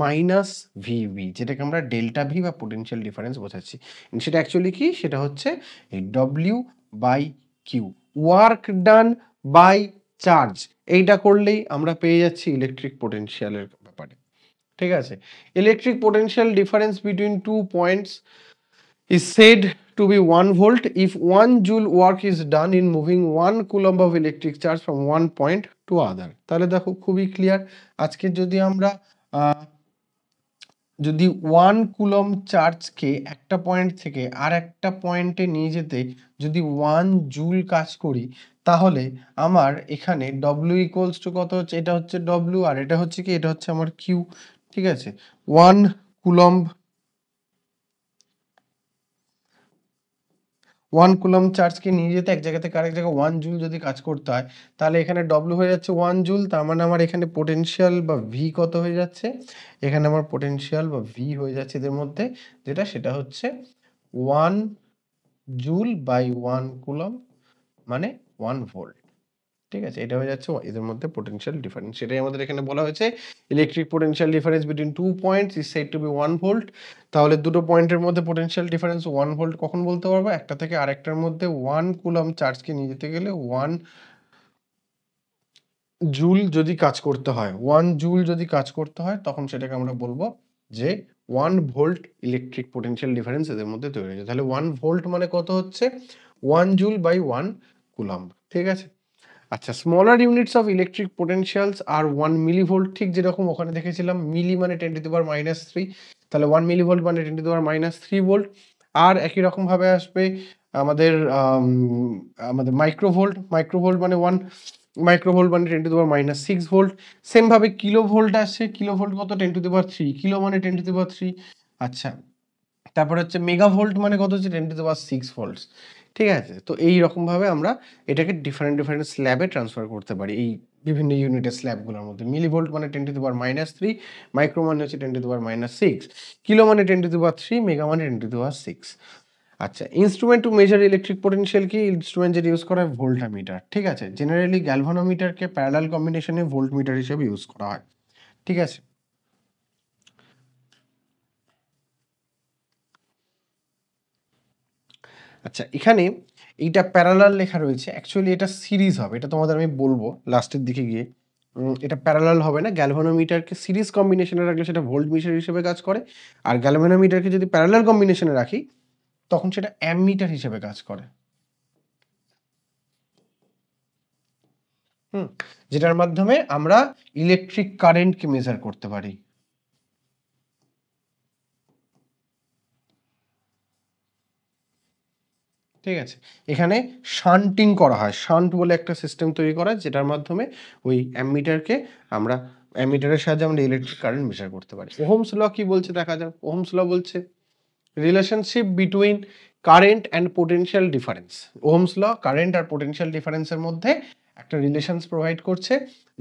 [SPEAKER 1] মাইনাস ভিবি, যেটাকে আমরা ডেল্টা ভি বা পোটেনশিয়াল ডিফারেন্স বোঝাচ্ছি। সেটা অ্যাকচুয়ালি কি, সেটা হচ্ছে এই W by Q, work done by charge, এইটা করলেই আমরা পেয়ে যাচ্ছি ইলেকট্রিক পোটেনশিয়ালের ব্যাপারে। ঠিক আছে, electric potential difference between two points is said to be 1 volt if 1 joule work is done in moving 1 coulomb of electric charge from one point to other। তাহলে দেখো খুবই ক্লিয়ার, আজকে যদি আমরা যদি 1 কুলম্ব চার্জকে একটা পয়েন্ট থেকে আর একটা পয়েন্টে নিয়ে যেতে যদি 1 জুল কাজ করি, তাহলে আমার এখানে W ইকুয়ালস টু কত হচ্ছে, এটা হচ্ছে W আর এটা হচ্ছে কি, এটা হচ্ছে আমার কিউ। ঠিক আছে, 1 কুলম্ব 1 কুলম্ব চার্জকে নিয়ে যেতে এক জায়গা থেকে আরেক জায়গায় 1 জুল যদি কাজ করতে হয়, তাহলে এখানে ডব্লিউ হয়ে যাচ্ছে 1 জুল, তার মানে আমার এখানে পোটেনশিয়াল বা ভি কত হয়ে যাচ্ছে, এখানে আমার পোটেনশিয়াল বা ভি হয়ে যাচ্ছে এদের মধ্যে যেটা, সেটা হচ্ছে 1 জুল বাই 1 কুলম্ব মানে 1 ভোল্ট। ঠিক আছে, এটা হয়ে যাচ্ছে এদের মধ্যে পোটেনশিয়াল ডিফারেন্স। সেটাই আমাদের এখানে বলা হয়েছে electric potential difference between two points is said to be 1 volt. তাহলে দুটো পয়েন্টের মধ্যে পোটেনশিয়াল ডিফারেন্স 1 ভোল্ট কখন বলতে পারবো, একটা থেকে আরেকটার মধ্যে 1 কুলম্ব চার্জকে নিয়ে যেতে গেলে 1 জুল যদি কাজ করতে হয়, 1 জুল যদি কাজ করতে হয়, তখন সেটাকে আমরা বলবো যে 1 ভোল্ট ইলেকট্রিক পোটেনশিয়াল ডিফারেন্স এদের মধ্যে তৈরি হয়েছে। তাহলে 1 ভোল্ট মানে কত হচ্ছে 1 জুল বাই 1 কুলম্ব। ঠিক আছে, আচ্ছা, smaller units of electric potentials are 1 millivolt, ঠিক যেরকম ওখানে দেখেছিলাম মিলি মানে 10⁻³ তাহলে 1 মিলিভোল্ট মানে 10⁻³ ভোল্ট। আর একই রকম ভাবে আসবে আমাদের আমাদের মাইক্রোভোল্ট মানে 1 মাইক্রোভোল্ট মানে 10⁻⁶ ভোল্ট। সেম ভাবে কিলোভোল্ট আসছে, কিলোভোল্ট কত 10⁻³ কিলো মানে 10⁻³। আচ্ছা, তারপর হচ্ছে মেগাভোল্ট মানে কত হচ্ছে 10⁻6 ভোল্টস। ঠিক আছে, তো এই রকম ভাবে আমরা এটাকে ডিফারেন্ট স্ল্যাবে ট্রান্সফার করতে পারি এই বিভিন্ন ইউনিটের স্ল্যাবগুলোর মধ্যে। মিলিভোল্ট মানে 10⁻³ মাইক্রো মানে হচ্ছে 10⁻6 কিলো মানে 10⁻3 মেগা মানে 10⁻6। আচ্ছা, instrument to measure electric potential কি, ইনস্ট্রুমেন্ট যেটা ইউজ করা হয় ভোল্টামিটার। ঠিক আছে, জেনারেলি গ্যালভানোমিটারকে প্যারালাল কম্বিনেশনে ভোল্টমিটার হিসেবে ইউজ করা হয়। ঠিক আছে, আচ্ছা এখানে এইটা প্যারালাল লেখা রয়েছে, অ্যাকচুয়ালি এটা সিরিজ হবে, এটা তোমাদের আমি বলবো লাস্টের দিকে গিয়ে। এটা প্যারালাল হবে না, গ্যালভানোমিটারকে সিরিজ কম্বিনেশনে রাখলে সেটা ভোল্টমিটার হিসেবে কাজ করে, আর গ্যালভানোমিটারকে যদি প্যারালাল কম্বিনেশনে রাখি তখন সেটা অ্যামমিটার হিসেবে কাজ করে। যেটার মাধ্যমে আমরা ইলেকট্রিক কারেন্টকে মেজার করতে পারি। ঠিক আছে, এখানে শান্টিং করা হয়, শান্ট বলে একটা সিস্টেম তৈরি করা হয় যেটার মাধ্যমে ওই অ্যামমিটারকে আমরা অ্যামমিটারের সাহায্যে আমরা ইলেকট্রিক কারেন্ট মেজার করতে পারি। ওহমস ল কি বলছে দেখা যাক। ওহমস ল বলছে relationship between current and potential difference. Ohm's law current আর পোটেনশিয়াল ডিফারেন্সের মধ্যে একটা রিলেশনস প্রোভাইড করছে,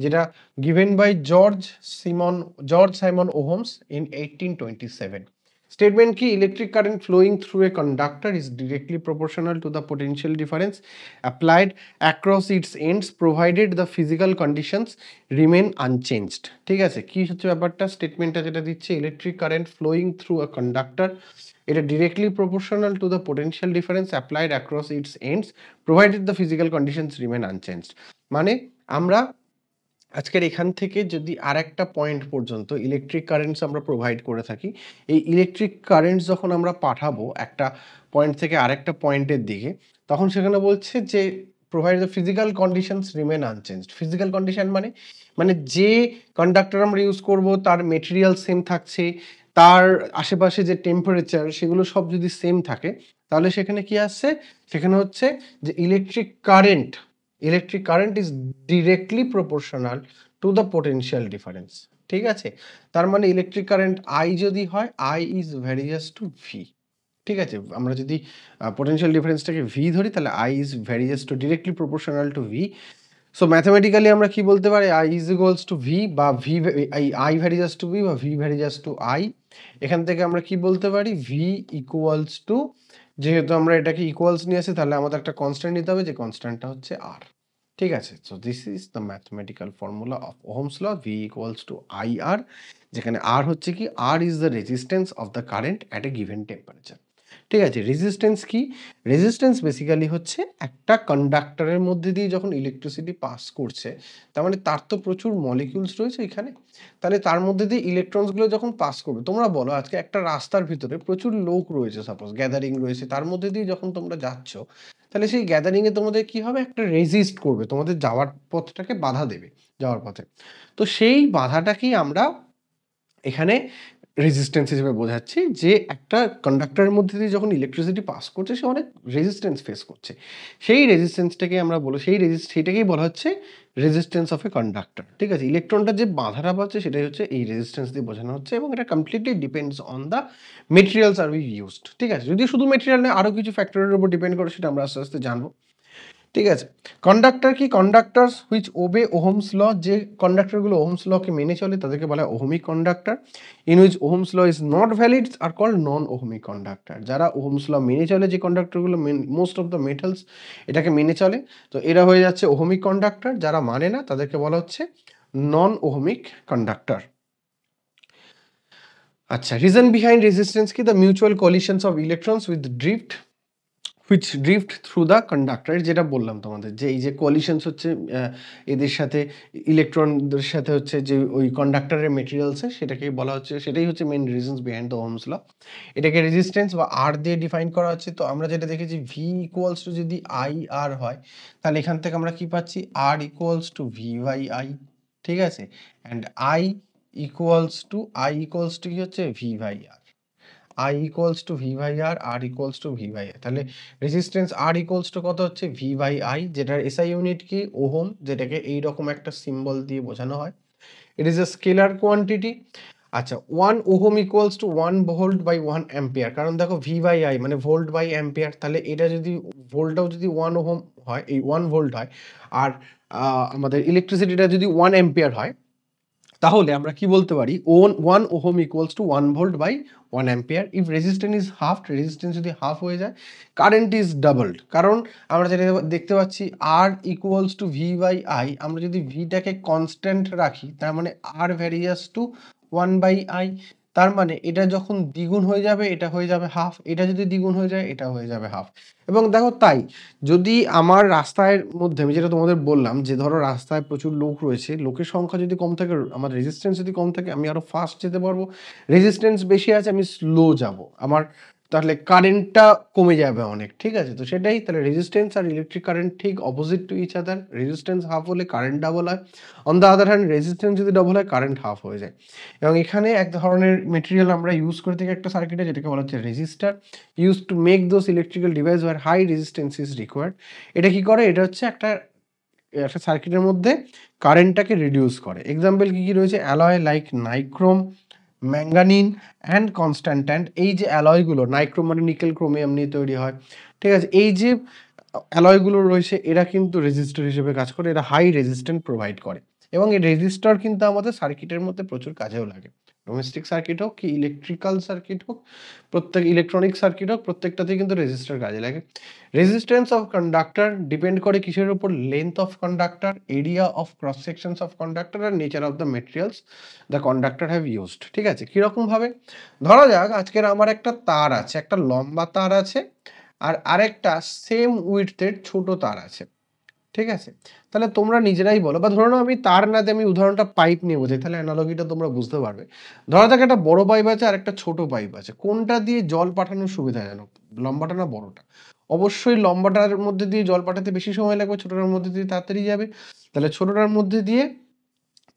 [SPEAKER 1] যেটা given by George Simon Ohms in 1827। Statement কি, electric current flowing through a conductor is directly proportional to the potential difference applied across its ends provided the physical conditions remain unchanged। ঠিক আছে, কি হচ্ছে ব্যাপারটা, স্টেটমেন্টটা যেটা দিচ্ছে electric current flowing through a conductor, এটা directly proportional to the potential difference applied across its ends provided the physical conditions remain unchanged. মানে আমরা আজকের এখান থেকে যদি আরেকটা পয়েন্ট পর্যন্ত ইলেকট্রিক কারেন্টস আমরা প্রোভাইড করে থাকি, এই ইলেকট্রিক কারেন্টস যখন আমরা পাঠাবো একটা পয়েন্ট থেকে আরেকটা পয়েন্টের দিকে, তখন সেখানে বলছে যে provide the physical conditions remain unchanged. Physical condition মানে যে কন্ডাক্টর আমরা ইউজ করব তার মেটেরিয়াল সেম থাকছে, তার আশেপাশে যে টেম্পারেচার সেগুলো সব যদি সেম থাকে, তাহলে সেখানে কি আসছে, সেখানে হচ্ছে যে electric current is directly proportional to the potential difference. ঠিক আছে, তার মানে ইলেকট্রিক কারেন্ট আই যদি হয়, I is varies to V. ঠিক আছে, আমরা যদি পোটেনশিয়াল ডিফারেন্সটাকে ভি ধরি, তাহলে I is varies to directly proportional to V. So mathematically আমরা কি বলতে পারি, I is equals to V, বা V I varies to V, বা ভি ভ্যারিয়াস টু আই। এখান থেকে আমরা কি বলতে পারি, ভি ইকুয়ালস টু, যেহেতু আমরা এটাকে ইকুয়ালস নিয়ে আসি, তাহলে আমাদের একটা কনস্ট্যান্ট নিতে হবে, যে কনস্ট্যান্টটা হচ্ছে আর। ঠিক আছে, so this is the mathematical formula of Ohm's law, V equals to I R, যেখানে আর হচ্ছে কি, R is the resistance of the current at a given temperature. ঠিক আছে, রেজিস্ট্যান্স কি, রেজিস্ট্যান্স বেসিক্যালি হচ্ছে একটা কন্ডাক্টরের মধ্যে দিয়ে যখন ইলেকট্রিসিটি পাস করছে, তার মানে তার তো প্রচুর মলিকিউলস রয়েছে এখানে, তাহলে তার মধ্যে দিয়ে ইলেকট্রনসগুলো যখন পাস করবে, তোমরা বলো আজকে একটা রাস্তার ভিতরে প্রচুর লোক রয়েছে, সাপোজ গ্যাদারিং রয়েছে, তার মধ্যে দিয়ে যখন তোমরা যাচ্ছ, তাহলে সেই গ্যাদারিং এ তোমাদের কি হবে, একটা রেজিস্ট করবে, তোমাদের যাওয়ার পথটাকে বাধা দেবে যাওয়ার পথে। তো সেই বাধাটাকেই আমরা এখানে রেজিস্ট্যান্স হিসেবে বোঝাচ্ছি, যে একটা কন্ডাক্টরের মধ্যে দিয়ে যখন ইলেকট্রিসিটি পাস করছে, সে অনেক রেজিস্ট্যান্স ফেস করছে, সেই রেজিস্ট্যান্সটাকে আমরা বলি, সেইটাকেই বলা হচ্ছে রেজিস্ট্যান্স অফ এ কন্ডাক্টর। ঠিক আছে, ইলেকট্রনটা যে বাধাটা পাচ্ছে সেটাই হচ্ছে এই রেজিস্ট্যান্স দিয়ে বোঝানো হচ্ছে, এবং এটা completely depends on the materials are we used. ঠিক আছে, যদি শুধু মেটেরিয়াল নেই, আরও কিছু ফ্যাক্টরের উপর ডিপেন্ড করে, সেটা আমরা আস্তে আস্তে জানবো। ঠিক আছে, কন্ডাক্টর কি, কন্ডাক্টরস হুইচ ওবে ওহমস ল, যে কন্ডাক্টরগুলো ওহমস লকে মেনে চলে তাদেরকে বলা হয় ohmic conductor. In which Ohm's law is not valid are called non ohmic conductor. যারা ওহমস ল মেনে চলে, যে কন্ডাক্টরগুলো মোস্ট অফ দ্য মেটালস এটাকে মেনে চলে, তো এরা হয়ে যাচ্ছে ওহমিক কন্ডাক্টর। যারা মানে না তাদেরকে বলা হচ্ছে নন ওহমিক কন্ডাক্টর। আচ্ছা, রিজন বিহাইন্ড রেজিস্ট্যান্স কি, the mutual কলিশনস of electrons with drift which drift through the conductor. যেটা বললাম তোমাদের, যে এই যে কলিশনস হচ্ছে এদের সাথে, ইলেকট্রনদের সাথে হচ্ছে যে ওই কন্ডাক্টরের মেটেরিয়ালসে, সেটাকে বলা হচ্ছে, সেটাই হচ্ছে main reasons behind the Ohm's law. এটাকে রেজিস্ট্যান্স বা আর দিয়ে ডিফাইন করা হচ্ছে। তো আমরা যেটা দেখেছি, ভি ইকুয়ালস টু যদি আই আর হয়, তাহলে এখান থেকে আমরা কি পাচ্ছি, R equals to V by I. ঠিক আছে, অ্যান্ড আই ইকুয়ালস টু কি হচ্ছে, V by R. I equals to V by R equals to V by I, তাহলে রেজিস্ট্যান্স R equals to কত হচ্ছে, V by I, যেটার SI unit কি, ohm, যেটাকে এইরকম একটা সিম্বল দিয়ে বোঝানো হয়। It is a scalar quantity. আচ্ছা, 1 ohm equals to 1 volt by 1 ampere, কারণ দেখো V বাই I মানে ভোল্ট বাই অ্যাম্পিয়ার, তাহলে এটা যদি ভোল্টটাও যদি 1 ওহম হয়, এই 1 ভোল্ট হয়, আর আমাদের ইলেকট্রিসিটিটা যদি 1 অ্যাম্পিয়ার হয়, তাহলে আমরা কি বলতে পারি, 1 ohm equals to 1 volt by 1 ampere. If resistance is half, resistance যদি হাফ হয়ে যায়, কারেন্ট ইজ ডাবলড। কারণ আমরা যেটা দেখতে পাচ্ছি, R equals to V by I, আমরা যদি ভিটাকে কনস্ট্যান্ট রাখি, তার মানে R varies to 1 by I, তার মানে এটা যখন দ্বিগুণ হয়ে যাবে, এটা হয়ে যাবে হাফ, এটা যদি দ্বিগুণ হয়ে যায়, এটা হয়ে যাবে হাফ। এবং দেখো, তাই যদি আমার রাস্তার মধ্যে, আমি যেটা তোমাদের বললাম, যে ধরো রাস্তায় প্রচুর লোক রয়েছে, লোকের সংখ্যা যদি কম থাকে, আমার রেজিস্ট্যান্স যদি কম থাকে, আমি আরো ফাস্ট যেতে পারবো। রেজিস্ট্যান্স বেশি আছে, আমি স্লো যাব, আমার তাহলে কারেন্টটা কমে যাবে অনেক। ঠিক আছে, তো সেটাই, তাহলে রেজিস্ট্যান্স আর ইলেকট্রিক কারেন্ট ঠিক opposite to each other. Resistance half হলে কারেন্ট ডাবল হয়, on the other hand resistance যদি ডাবল হয়, কারেন্ট হাফ হয়ে যায়। এবং এখানে এক ধরনের মেটেরিয়াল আমরা ইউজ করে থাকি একটা সার্কিটে, যেটাকে বলা হচ্ছে resistor, use to make those electrical device where high resistance is required. এটা কি করে, এটা হচ্ছে একটা সার্কিটের মধ্যে কারেন্টটাকে রিডিউস করে। এক্সাম্পল কি কি রয়েছে, alloy like nichrome, manganin and কনস্ট্যান্ট্যান্ট। এই যে অ্যালয়গুলো, নাইক্রোম মানে নিকেল ক্রোমিয়াম নিয়ে তৈরি হয়। ঠিক আছে, এই যে অ্যালয়গুলো রয়েছে, এরা কিন্তু রেজিস্টার হিসেবে কাজ করে, এরা হাই রেজিস্ট্যান্স প্রোভাইড করে, এবং এই রেজিস্টার কিন্তু আমাদের সার্কিটের মধ্যে প্রচুর কাজেও লাগে। ডোমেস্টিক সার্কিট হোক কি ইলেকট্রিক্যাল সার্কিট হোক, প্রত্যেক ইলেকট্রনিক সার্কিট হোক, প্রত্যেকটাতেই কিন্তু রেজিস্টার কাজে লাগে। রেজিস্ট্যান্স অফ কন্ডাক্টর ডিপেন্ড করে কিসের উপর, length of conductor, area of cross sections of conductor, আর nature of the materials the conductor have used. ঠিক আছে, কিরকম ভাবে, ধরা যাক আজকের আমার একটা তার আছে, একটা লম্বা তার আছে, আর আরেকটা সেম উইডথের ছোট তার আছে। ঠিক আছে, তাহলে তোমরা নিজেরাই বলো, বা ধরে নাও আমি তার না দিয়ে আমি উদাহরণটা পাইপ নিয়ে বোঝাই, তাহলে অ্যানালজিটা তোমরা বুঝতে পারবে। ধরা যাক একটা বড় পাইপ আছে আর একটা ছোট পাইপ আছে, কোনটা দিয়ে জল পাঠানোর সুবিধাজনক, লম্বাটা না বড়টা? অবশ্যই লম্বাটার মধ্যে দিয়ে জল পাঠাতে বেশি সময় লাগবে, ছোটটার মধ্যে দিয়ে তাড়াতাড়ি যাবে, তাহলে ছোটটার মধ্যে দিয়ে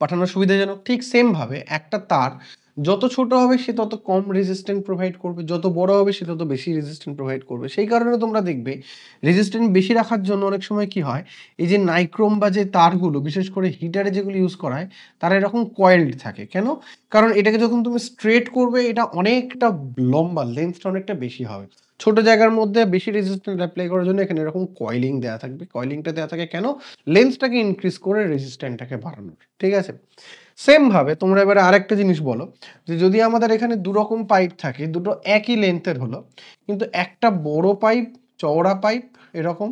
[SPEAKER 1] পাঠানোর সুবিধাজনক। ঠিক সেম ভাবে একটা তার যত ছোট হবে সে তত কম রেজিস্ট্যান্স প্রোভাইড করবে, যত বড় হবে সে তত বেশি রেজিস্ট্যান্স প্রোভাইড করবে। সেই কারণে তোমরা দেখবে রেজিস্ট্যান্স বেশি রাখার জন্য অনেক সময় কি হয়, এই যে নাইক্রোম বা যে তারগুলো বিশেষ করে হিটারে যেগুলো ইউজ করা হয় তারা এরকম কয়েলড থাকে। কেন? কারণ এটাকে যখন তুমি স্ট্রেট করবে এটা অনেকটা লম্বা, লেন্থটা অনেকটা বেশি হবে। ছোট জায়গার মধ্যে বেশি রেজিস্ট্যান্স অ্যাপ্লাই করার জন্য এখানে এরকম কয়েলিং দেওয়া থাকবে। কয়েলিংটা দেওয়া থাকে কেন? লেন্থটাকে ইনক্রিজ করে রেজিস্ট্যান্সটাকে বাড়ানোর। ঠিক আছে? সেম ভাবে তোমরা এবারে আরেকটা জিনিস বলো যে যদি আমাদের এখানে দুরকম পাইপ থাকে, দুটো একই লেন্থের হলো, কিন্তু একটা বড় পাইপ, চওড়া পাইপ এরকম,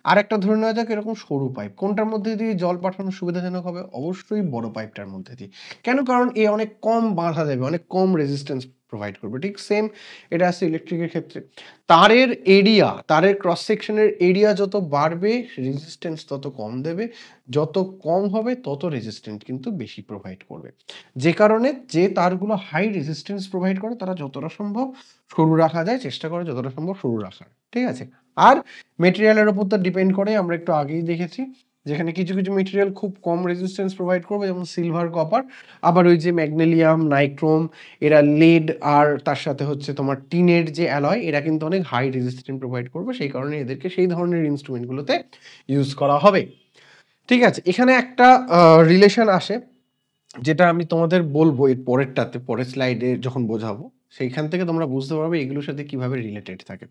[SPEAKER 1] আর একটা ধরে নেওয়া যাক এরকম সরু পাইপ, কোনটার মধ্যে দিয়ে জল পাঠানো সুবিধাজনক হবে? অবশ্যই বড় পাইপটার মধ্যে দিয়ে। কেন? কারণ এ অনেক কম বাধা দেবে, অনেক কম রেজিস্ট্যান্স প্রোভাইড করবে। ঠিক সেম এটা আছে ইলেকট্রিকের ক্ষেত্রে। তারের এরিয়া, তারের ক্রস সেকশনের এরিয়া যত বাড়বে রেজিস্ট্যান্স তত কম দেবে, যত কম হবে তত রেজিস্ট্যান্স কিন্তু বেশি প্রোভাইড করবে। যে কারণে যে তারগুলো হাই রেজিস্ট্যান্স প্রোভাইড করে তারা যতটা সম্ভব সরু রাখা যায়, চেষ্টা করে যতটা সম্ভব সরু রাখার। ঠিক আছে? আর মেটেরিয়ালের উপর তো ডিপেন্ড করে, আমরা একটু আগেই দেখেছি যেখানে কিছু কিছু মেটেরিয়াল খুব কম রেজিস্ট্যান্স প্রোভাইড করবে, যেমন সিলভার, কপার। আবার ওই যে ম্যাগনেলিয়াম, নাইক্রোম, এরা লেড আর তার সাথে হচ্ছে তোমার টিনের যে অ্যালয়, এরা কিন্তু অনেক হাই রেজিস্ট্যান্স প্রোভাইড করবে। সেই কারণে এদেরকে সেই ধরনের ইনস্ট্রুমেন্টগুলোতে ইউজ করা হবে। ঠিক আছে? এখানে একটা রিলেশন আসে যেটা আমি তোমাদের বলবো এর পরেরটাতে, পরের স্লাইডে যখন বোঝাবো সেইখান থেকে তোমরা বুঝতে পারবে এগুলোর সাথে কিভাবে রিলেটেড থাকে।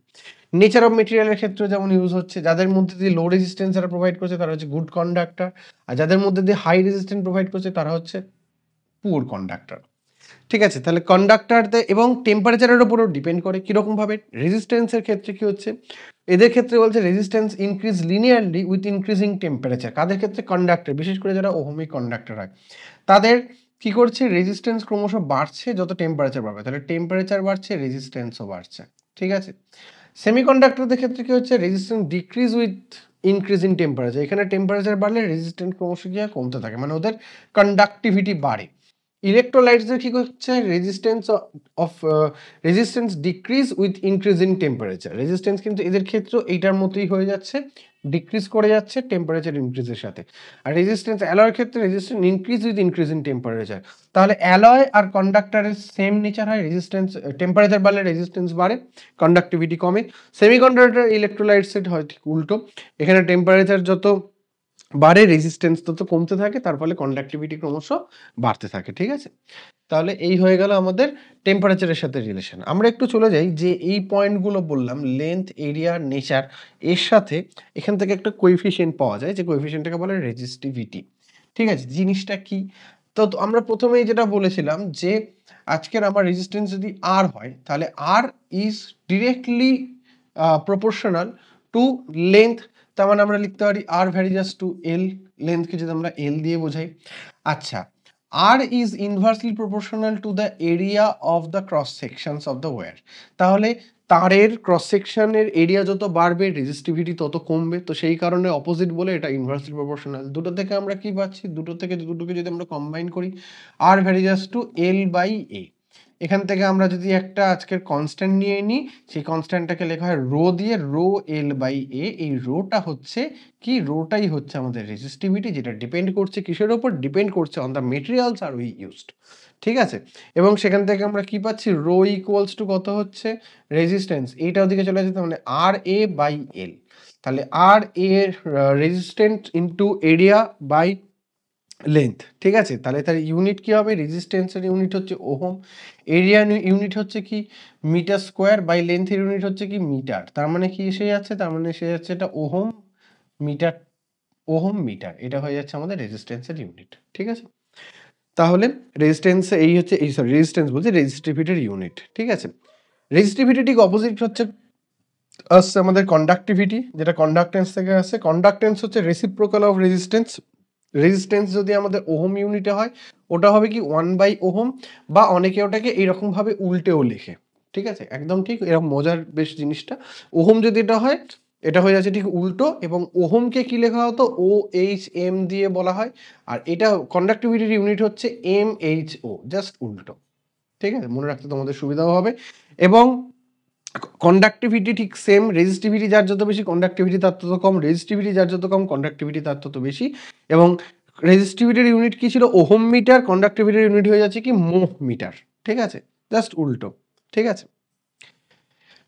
[SPEAKER 1] নেচার অফ মেটেরিয়ালের ক্ষেত্রে যেমন ইউজ হচ্ছে, যাদের মধ্যে দিয়ে লো রেজিস্ট্যান্স যারা প্রোভাইড করছে তারা হচ্ছে গুড কন্ডাক্টর, আর যাদের মধ্যে দিয়ে হাই রেজিস্ট্যান্স প্রোভাইড করছে তারা হচ্ছে পুয়ার কন্ডাক্টর। ঠিক আছে? তাহলে কন্ডাক্টরতে এবং টেম্পারেচারের উপরও ডিপেন্ড করে কিরকমভাবে। রেজিস্ট্যান্সের ক্ষেত্রে কি হচ্ছে, এদের ক্ষেত্রে বলছে resistance increase linearly with increasing temperature. কাদের ক্ষেত্রে? কন্ডাক্টর, বিশেষ করে যারা ওহমিক কন্ডাক্টর হয় তাদের কি করছে, রেজিস্ট্যান্স ক্রমশ বাড়ছে যত টেম্পারেচার বাড়বে, তাহলে টেম্পারেচার বাড়ছে রেজিস্ট্যান্সও বাড়ছে। ঠিক আছে? সেমিকন্ডাক্টরদের ক্ষেত্রে কি হচ্ছে, resistance decrease with increase in temperature. এখানে টেম্পারেচার বাড়লে রেজিস্ট্যান্স ক্রমশ গিয়ে কমতে থাকে, মানে ওদের কন্ডাক্টিভিটি বাড়ে। ইলেকট্রোলাইটসের কি হচ্ছে, resistance decrease with increase in temperature. Resistance কিন্তু এদের ক্ষেত্রেও এইটার মতোই হয়ে যাচ্ছে, ডিক্রিজ করে যাচ্ছে টেম্পারেচার ইনক্রিজের সাথে। আর রেজিস্ট্যান্স অ্যালয়ের ক্ষেত্রে resistance increase with increase in temperature. তাহলে অ্যালয় আর কন্ডাক্টরের সেম নেচার হয়, রেজিস্ট্যান্স টেম্পারেচার বাড়লে রেজিস্ট্যান্স বাড়ে, কন্ডাক্টিভিটি কমে। সেমিকন্ডাক্টর ইলেকট্রোলাইটসের হয় ঠিক উল্টো, এখানে টেম্পারেচার যত বাড়ে রেজিস্ট্যান্স তত কমতে থাকে, তার ফলে কন্ডাক্টিভিটি ক্রমশ বাড়তে থাকে। ঠিক আছে? তাহলে এই হয়ে গেল আমাদের টেম্পারেচারের সাথে রিলেশন। আমরা একটু চলে যাই যে এই পয়েন্টগুলো বললাম, লেন্থ, এরিয়া, নেচার, এর সাথে এখান থেকে একটা কোএফিসিয়েন্ট পাওয়া যায়, যে কোএফিসিয়েন্টটাকে বলে রেজিস্টিভিটি। ঠিক আছে? জিনিসটা কি? তো আমরা প্রথমেই যেটা বলেছিলাম যে আজকের আমার রেজিস্ট্যান্স যদি আর হয় তাহলে R is directly proportional to length. তার মানে আমরা লিখতে পারি আর ভ্যারিজাস টু এল, লেন্থকে যদি আমরা এল দিয়ে বোঝাই। আচ্ছা, R is inversely proportional to the area of the cross sections of the wire. তাহলে তারের ক্রস সেকশনের এরিয়া যত বাড়বে রেজিস্টিভিটি তত কমবে, তো সেই কারণে অপোজিট বলে এটা ইনভার্সলি প্রপোর্শনাল। দুটো থেকে আমরা কি পাচ্ছি, দুটোকে যদি আমরা কম্বাইন করি, R varies to L by A। এখান থেকে আমরা যদি একটা আজকের কনস্ট্যান্ট নিয়ে নিই, সেই কনস্ট্যান্টটাকে লেখা হয় রো দিয়ে, রো এল বাই এ। এই রোটা হচ্ছে কি, রোটাই হচ্ছে আমাদের রেজিস্টিভিটি, যেটা ডিপেন্ড করছে কিসের ওপর, ডিপেন্ড করছে on the materials are we used. ঠিক আছে? এবং সেখান থেকে আমরা কি পাচ্ছি, রো ইকুয়ালস টু কত হচ্ছে, রেজিস্ট্যান্স, এইটা ওদিকে চলে যেতে মানে আর এ বাই এল। তাহলে R A resistance into area by length. ঠিক আছে? তাহলে তার ইউনিট কি হবে, রেজিস্ট্যান্সের ইউনিট হচ্ছে ওহম, এরিয়া ইউনিট হচ্ছে কি মিটার স্কোয়ার, বাই লেন্থের ইউনিট হচ্ছে কি মিটার। তার মানে কি এসে যাচ্ছে, তার মানে এসে যাচ্ছে এটা ওহম মিটার, ওহম মিটার, এটা হয়ে যাচ্ছে আমাদের রেজিস্ট্যান্সের ইউনিট। ঠিক আছে? তাহলে রেজিস্ট্যান্স এই হচ্ছে, এই সরি রেজিস্ট্যান্স বলছি, রেজিস্টিভিটির ইউনিট। ঠিক আছে? রেজিস্টিভিটি ঠিক অপোজিট হচ্ছে আসছে আমাদের কন্ডাক্টিভিটি, যেটা কন্ডাক্টেন্স থেকে আসছে। কন্ডাক্টেন্স হচ্ছে রেসিপ্রোকাল অফ রেজিস্ট্যান্স। রেজিস্ট্যান্স যদি আমাদের ওহম ইউনিটে হয় ওটা হবে কি 1/ওহম, বা অনেকে ওটাকে এইরকম ভাবে উল্টেও লেখে। ঠিক আছে? একদম ঠিক, এরকম মজার বেশ জিনিসটা। ওহম যদি এটা হয়, এটা হয়ে যাচ্ছে ঠিক উল্টো, এবং ওহমকে কি লেখা হতো, ও এইচ এম দিয়ে বলা হয়, আর এটা কন্ডাক্টিভিটির ইউনিট হচ্ছে এম এইচ ও, জাস্ট উল্টো। ঠিক আছে? মনে রাখতে তোমাদের সুবিধাও হবে। এবং কন্ডাক্টিভিটি ঠিক সেম, রেজিস্টিভিটি যার যত বেশি কন্ডাক্টিভিটি তার তত কম, রেজিস্টিভিটি যার যত কম কন্ডাক্টিভিটি তার তত বেশি। এবং রেজিস্টিভিটির ইউনিট কি ছিল, ওহম মিটার, কন্ডাক্টিভিটির ইউনিট হয়ে যাচ্ছে কি মোহ মিটার। ঠিক আছে, জাস্ট উল্টো। ঠিক আছে,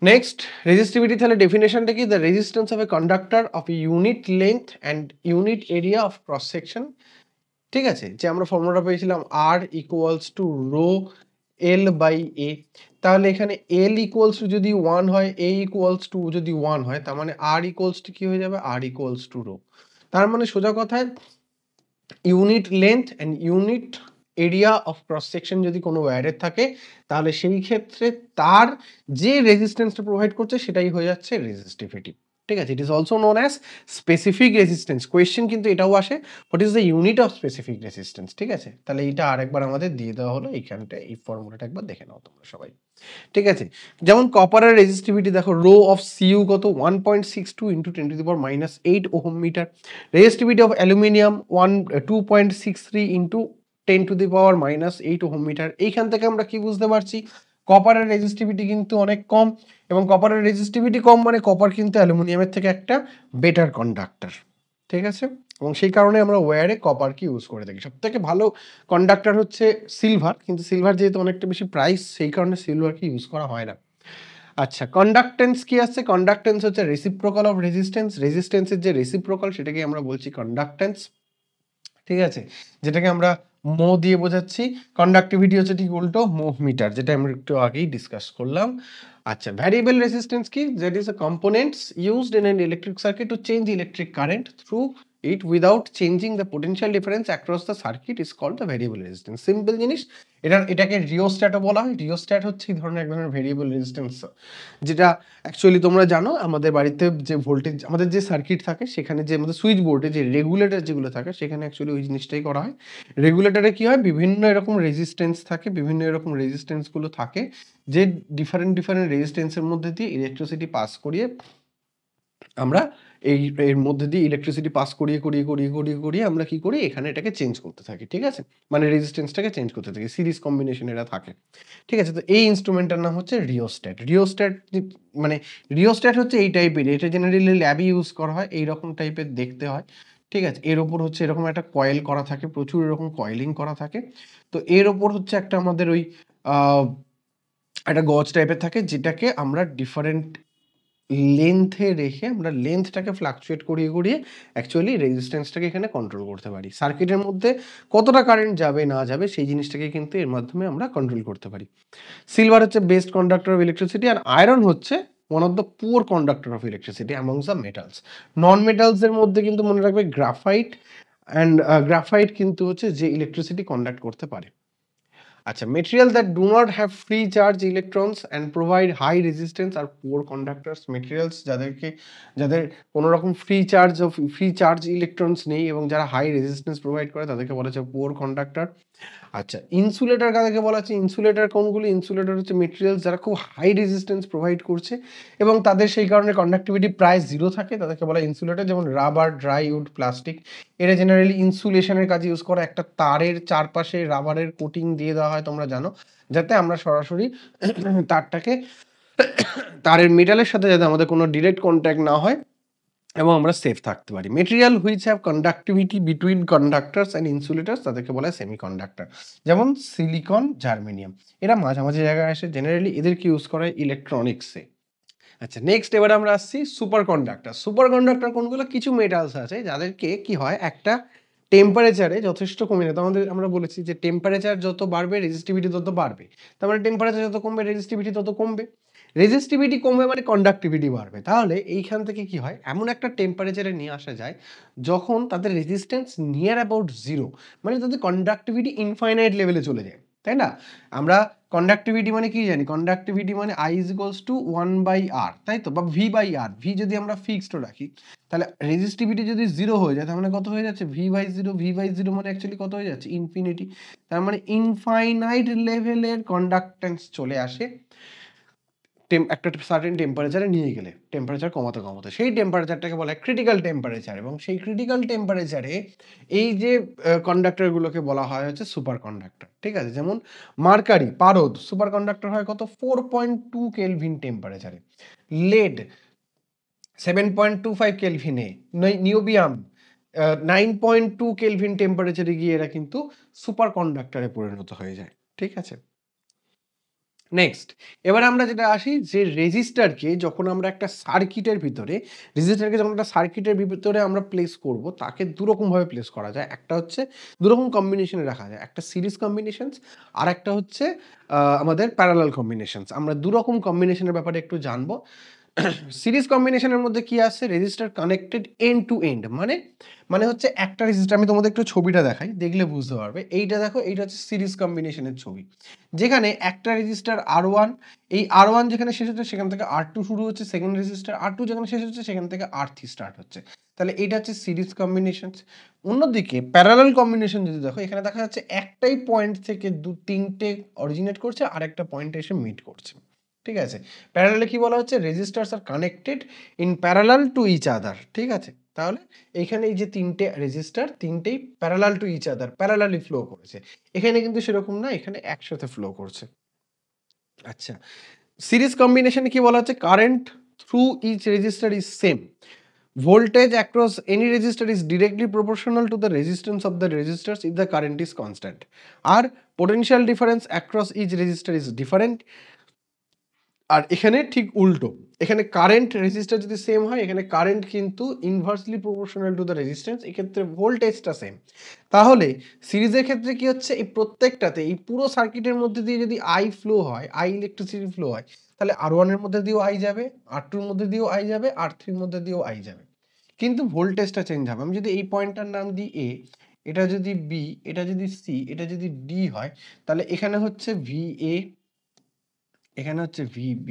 [SPEAKER 1] নেক্সট রেজিস্টিভিটি, তাহলে ডেফিনেশনটা কি? The resistance of a conductor of unit length and unit area of cross section. ঠিক আছে, যে আমরা ফর্মুলাটা পেয়েছিলাম R equals to rho L by A. তাহলে এখানে এল ইকুয়ালস টু যদি 1 হয়, এ ইকুয়ালস টু যদি 1 হয়, তার মানে আর ইকুয়ালস টু কি হয়ে যাবে? আর ইকুয়ালস টু রো। তার মানে সোজা কথায় unit length and unit area of cross section যদি কোনো ওয়্যারের থাকে, তাহলে সেই ক্ষেত্রে তার যে রেজিস্ট্যান্সটা প্রোভাইড করছে সেটাই হয়ে যাচ্ছে রেজিস্টিভিটি। ঠিক আছে, it is also known as specific resistance. Question কিন্তু এটাও আসে, what is the unit of specific resistance. ঠিক আছে, তাহলে এইটা আরেকবার আমাদের দিয়ে দেওয়া হলো এইখানটা, এই ফর্মুলাটা একবার দেখে নাও তোমরা সবাই। ঠিক আছে, যেমন কপারের রেজিস্টিভিটি দেখো, রো অফ সিইউ কত? 1.62 into 10⁻⁸ ohm metre. Resistivity of aluminium 2.63 into 10⁻⁻8 ohm metre. এইখান থেকে আমরা কি বুঝতে পারছি? কপারের রেজিস্টিভিটি কিন্তু অনেক কম, এবং কপারের রেজিস্টিভিটি কম মানে কপার কিন্তু অ্যালুমিনিয়ামের থেকে একটা বেটার কন্ডাক্টর। ঠিক আছে, এবং সেই কারণে আমরা ওয়্যারে কপারকে ইউজ করে থাকি। সব থেকে ভালো কন্ডাক্টর হচ্ছে সিলভার, কিন্তু সিলভার যেহেতু অনেকটা বেশি প্রাইস, সেই কারণে সিলভারকে ইউজ করা হয় না। আচ্ছা, কন্ডাক্টেন্স কি আছে? কন্ডাক্টেন্স হচ্ছে রেসিপ্রোকাল অফ রেজিস্ট্যান্স। রেজিস্ট্যান্সের যে রেসিপ্রোকাল সেটাকে আমরা বলছি কন্ডাক্টেন্স। ঠিক আছে, যেটাকে আমরা মো দিয়ে বোঝাচ্ছি। কন্ডাক্টিভিটি হচ্ছে ঠিক উল্টো, মো মিটার, যেটা আমরা একটু আগেই ডিসকাস করলাম। আচ্ছা, ভ্যারিয়েবল রেজিস্ট্যান্স কি? That is a components used in an electric circuit to change electric current through it without changing the potential difference across the circuit is called the variable resistance. Simple জিনিস, এটাকে রিওস্ট্যাটও বলা হয়। Rheostat হচ্ছে এই ধরনের এক ধরনের ভেরিয়েবল রেজিস্ট্যান্স, যেটা অ্যাকচুয়ালি তোমরা জানো আমাদের বাড়িতে যে ভোল্টেজ, আমাদের যে সার্কিট থাকে সেখানে যে আমাদের সুইচ বোর্ডে যে রেগুলেটর যেগুলো থাকে সেখানে অ্যাকচুয়ালি ওই জিনিসটাই করা হয়। রেগুলেটরে কি হয়? বিভিন্ন এরকম রেজিস্ট্যান্স থাকে, বিভিন্ন এরকম রেজিস্ট্যান্সগুলো থাকে, যে ডিফারেন্ট রেজিস্ট্যান্সের মধ্যে দিয়ে ইলেকট্রিসিটি পাস করিয়ে আমরা এর মধ্যে দিয়ে ইলেকট্রিসিটি পাস করিয়ে আমরা কি করি? এখানে এটাকে চেঞ্জ করতে থাকি। ঠিক আছে, মানে রেজিস্ট্যান্সটাকে চেঞ্জ করতে থাকি, সিরিজ কম্বিনেশন এরা থাকে। ঠিক আছে, তো এই ইনস্ট্রুমেন্টটার নাম হচ্ছে রিওস্ট্যাট। মানে রিওস্ট্যাট হচ্ছে এই টাইপের, এটা জেনারেলি ল্যাবে ইউজ করা হয়, এইরকম টাইপের দেখতে হয়। ঠিক আছে, এর ওপর হচ্ছে এরকম একটা কয়েল করা থাকে, প্রচুর এরকম কয়েলিং করা থাকে। তো এর ওপর হচ্ছে একটা আমাদের ওই একটা গজ টাইপের থাকে, যেটাকে আমরা ডিফারেন্ট লেন্থে রেখে আমরা লেন্থটাকে ফ্লাকচুয়েট করিয়ে অ্যাকচুয়ালি রেজিস্ট্যান্সটাকে এখানে কন্ট্রোল করতে পারি। সার্কিটের মধ্যে কতটা কারেন্ট যাবে না যাবে সেই জিনিসটাকে কিন্তু এর মাধ্যমে আমরা কন্ট্রোল করতে পারি। সিলভার হচ্ছে বেস্ট কন্ডাক্টর অফ ইলেকট্রিসিটি, আর আয়রন হচ্ছে one of the poor conductor of electricity amongst the metals. Non মেটালসের মধ্যে কিন্তু মনে রাখবে গ্রাফাইট কিন্তু হচ্ছে যে ইলেকট্রিসিটি কন্ডাক্ট করতে পারে। আচ্ছা, material that do not have free charge electrons and provide high resistance are poor conductors. materials যাদের কোনো রকম ফ্রি চার্জ ইলেকট্রনস নেই এবং যারা হাই রেজিস্ট্যান্স প্রোভাইড করে তাদেরকে বলা হচ্ছে পোর কন্ডাক্টর। আচ্ছা, ইনসুলেটর কাদেরকে বলা হচ্ছে? ইনসুলেটর কোনগুলো? ইনসুলেটর হচ্ছে মেটেরিয়ালস যারা খুব হাই রেজিস্ট্যান্স প্রোভাইড করছে এবং তাদের সেই কারণে কন্ডাক্টিভিটি প্রায় 0 থাকে, তাদেরকে বলা ইনসুলেটর। যেমন রাবার, ড্রাই উড, প্লাস্টিক, এরা জেনারেলি ইনসুলেশনের কাজে ইউজ করা। একটা তারের চারপাশে রাবারের কোটিং দিয়ে দেওয়া হয়, তোমরা জানো, যাতে আমরা সরাসরি তারটাকে তারের মেটালের সাথে যাতে আমাদের কোনো ডিরেক্ট কন্ট্যাক্ট না হয় এবং আমরা সেফ থাকতে পারি। Material which have conductivity between conductors and insulators তাদেরকে বলা হয় সেমিকন্ডাক্টর, যেমন সিলিকন, জার্মেনিয়াম। এরা মাঝামাঝি জায়গায় আসে, জেনারেলি এদেরকে ইউজ করা হয় ইলেকট্রনিক্সে। আচ্ছা, নেক্সট এবার আমরা আসছি সুপার কন্ডাক্টর। সুপার কন্ডাক্টর কোনগুলো? কিছু মেটালস আছে যাদেরকে কি হয়, একটা টেম্পারেচারে যথেষ্ট কমে যায়। তো আমরা বলেছি যে টেম্পারেচার যত বাড়বে রেজিস্টিভিটি তত বাড়বে, তার মানে টেম্পারেচার যত কমবে রেজিস্টিভিটি তত কমবে। রেজিস্টিভিটি কমবে মানে কন্ডাক্টিভিটি বাড়বে। তাহলে এইখান থেকে কি হয়, এমন একটা টেম্পারেচারে নিয়ে আসা যায় যখন তাদের রেজিস্ট্যান্স নিয়ার অ্যাবাউট 0, মানে তাদের কন্ডাক্টিভিটি ইনফাইনাইট লেভেলে চলে যায়, তাই না? আমরা কন্ডাক্টিভিটি মানে কি জানি? কন্ডাক্টিভিটি মানে I is equals to 1/r, তাই তো? বা V/r। ভি যদি আমরা ফিক্সড রাখি, তাহলে রেজিস্টিভিটি যদি 0 হয়ে যায়, তার মানে কত হয়ে যাচ্ছে? V/0। V/0 মানে অ্যাকচুয়ালি কত হয়ে যাচ্ছে? ইনফিনিটি। তার মানে ইনফাইনাইট লেভেলের কন্ডাক্টেন্স চলে আসে একটা সার্টেন টেম্পারেচারে নিয়ে গেলে, টেম্পারেচার কমাতে সেই টেম্পারেচারটাকে বলা হয় ক্রিটিক্যাল টেম্পারেচার। এবং সেই ক্রিটিক্যাল টেম্পারেচারে এই যে কন্ডাক্টরগুলোকে বলা হয় হচ্ছে সুপার কন্ডাক্টর। ঠিক আছে, যেমন মার্কারি, পারদ সুপার কন্ডাক্টর হয় কত? 4.2 কেলভিন টেম্পারেচারে। লেড 7.25 কেলভিনে। নিওবিয়াম 9.2 কেলভিন টেম্পারেচারে গিয়ে এরা কিন্তু সুপার কন্ডাক্টরে পরিণত হয়ে যায়। ঠিক আছে, নেক্সট, এবার আমরা যেটা আসি যে রেজিস্টারকে যখন আমরা একটা সার্কিটের ভিতরে আমরা প্লেস করব, তাকে দুরকম ভাবে প্লেস করা যায়। একটা হচ্ছে দুরকম কম্বিনেশনে রাখা যায়, একটা সিরিজ কম্বিনেশনস, আর একটা হচ্ছে আমাদের প্যারালাল কম্বিনেশনস। আমরা দুরকম কম্বিনেশনের ব্যাপারে একটু জানবো। সিরিজ কম্বিনেশনের মধ্যে কি আছে, resistor connected end to end, মানে হচ্ছে একটা রেজিস্টার, আমি তোমাদের একটু ছবিটা দেখাই, দেখলে বুঝতে পারবে। এইটা দেখো, এইটা হচ্ছে সিরিজ কম্বিনেশনের ছবি, যেখানে একটা রেজিস্টার R1, এই R1 যেখানে শেষ হচ্ছে সেখান থেকে R2 শুরু হচ্ছে, সেকেন্ড রেজিস্টার R2 যেখানে শেষ হচ্ছে সেখান থেকে R3 স্টার্ট হচ্ছে। তাহলে এটা হচ্ছে সিরিজ কম্বিনেশন। অন্যদিকে প্যারালাল কম্বিনেশন যদি দেখো, এখানে দেখা যাচ্ছে একটাই পয়েন্ট থেকে তিনটে অরিজিনেট করছে আর একটা পয়েন্টে এসে মিট করছে। ঠিক আছে, প্যারালালে কি বলা হচ্ছে, resistors are connected in parallel to each other. ঠিক আছে, তাহলে এইখানে এই যে তিনটে রেজিস্টার, তিনটেই parallel to each other, parallelly flow করেছে। এখানে কিন্তু সেরকম না, এখানে একসাথে ফ্লো করছে। আচ্ছা, সিরিজ কম্বিনেশনে কি বলা হচ্ছে, current through each resistor is same, voltage across any resistor is directly proportional to the resistance of the resistors if the current is constant, আর potential difference across each resistor is different। আর এখানে ঠিক উল্টো, এখানে current register যদি same হয়, এখানে current কিন্তু inversely proportional to the resistance, এক্ষেত্রে ভোল্টেজটা সেম। তাহলে সিরিজের ক্ষেত্রে কি হচ্ছে, এই প্রত্যেকটাতে, এই পুরো সার্কিটের মধ্যে দিয়ে যদি আই ফ্লো হয়, আই ইলেকট্রিসিটি ফ্লো হয়, তাহলে R1 এর মধ্যে দিয়েও আই যাবে, R2 এর মধ্যে দিয়েও আই যাবে, R3 এর মধ্যে দিয়েও আই যাবে, কিন্তু ভোল্টেজটা চেঞ্জ হবে। আমি যদি এই পয়েন্টটার নাম দিই এ, এটা যদি বি, এটা যদি সি, এটা যদি ডি হয়, তাহলে এখানে হচ্ছে VA, এখানে হচ্ছে VB,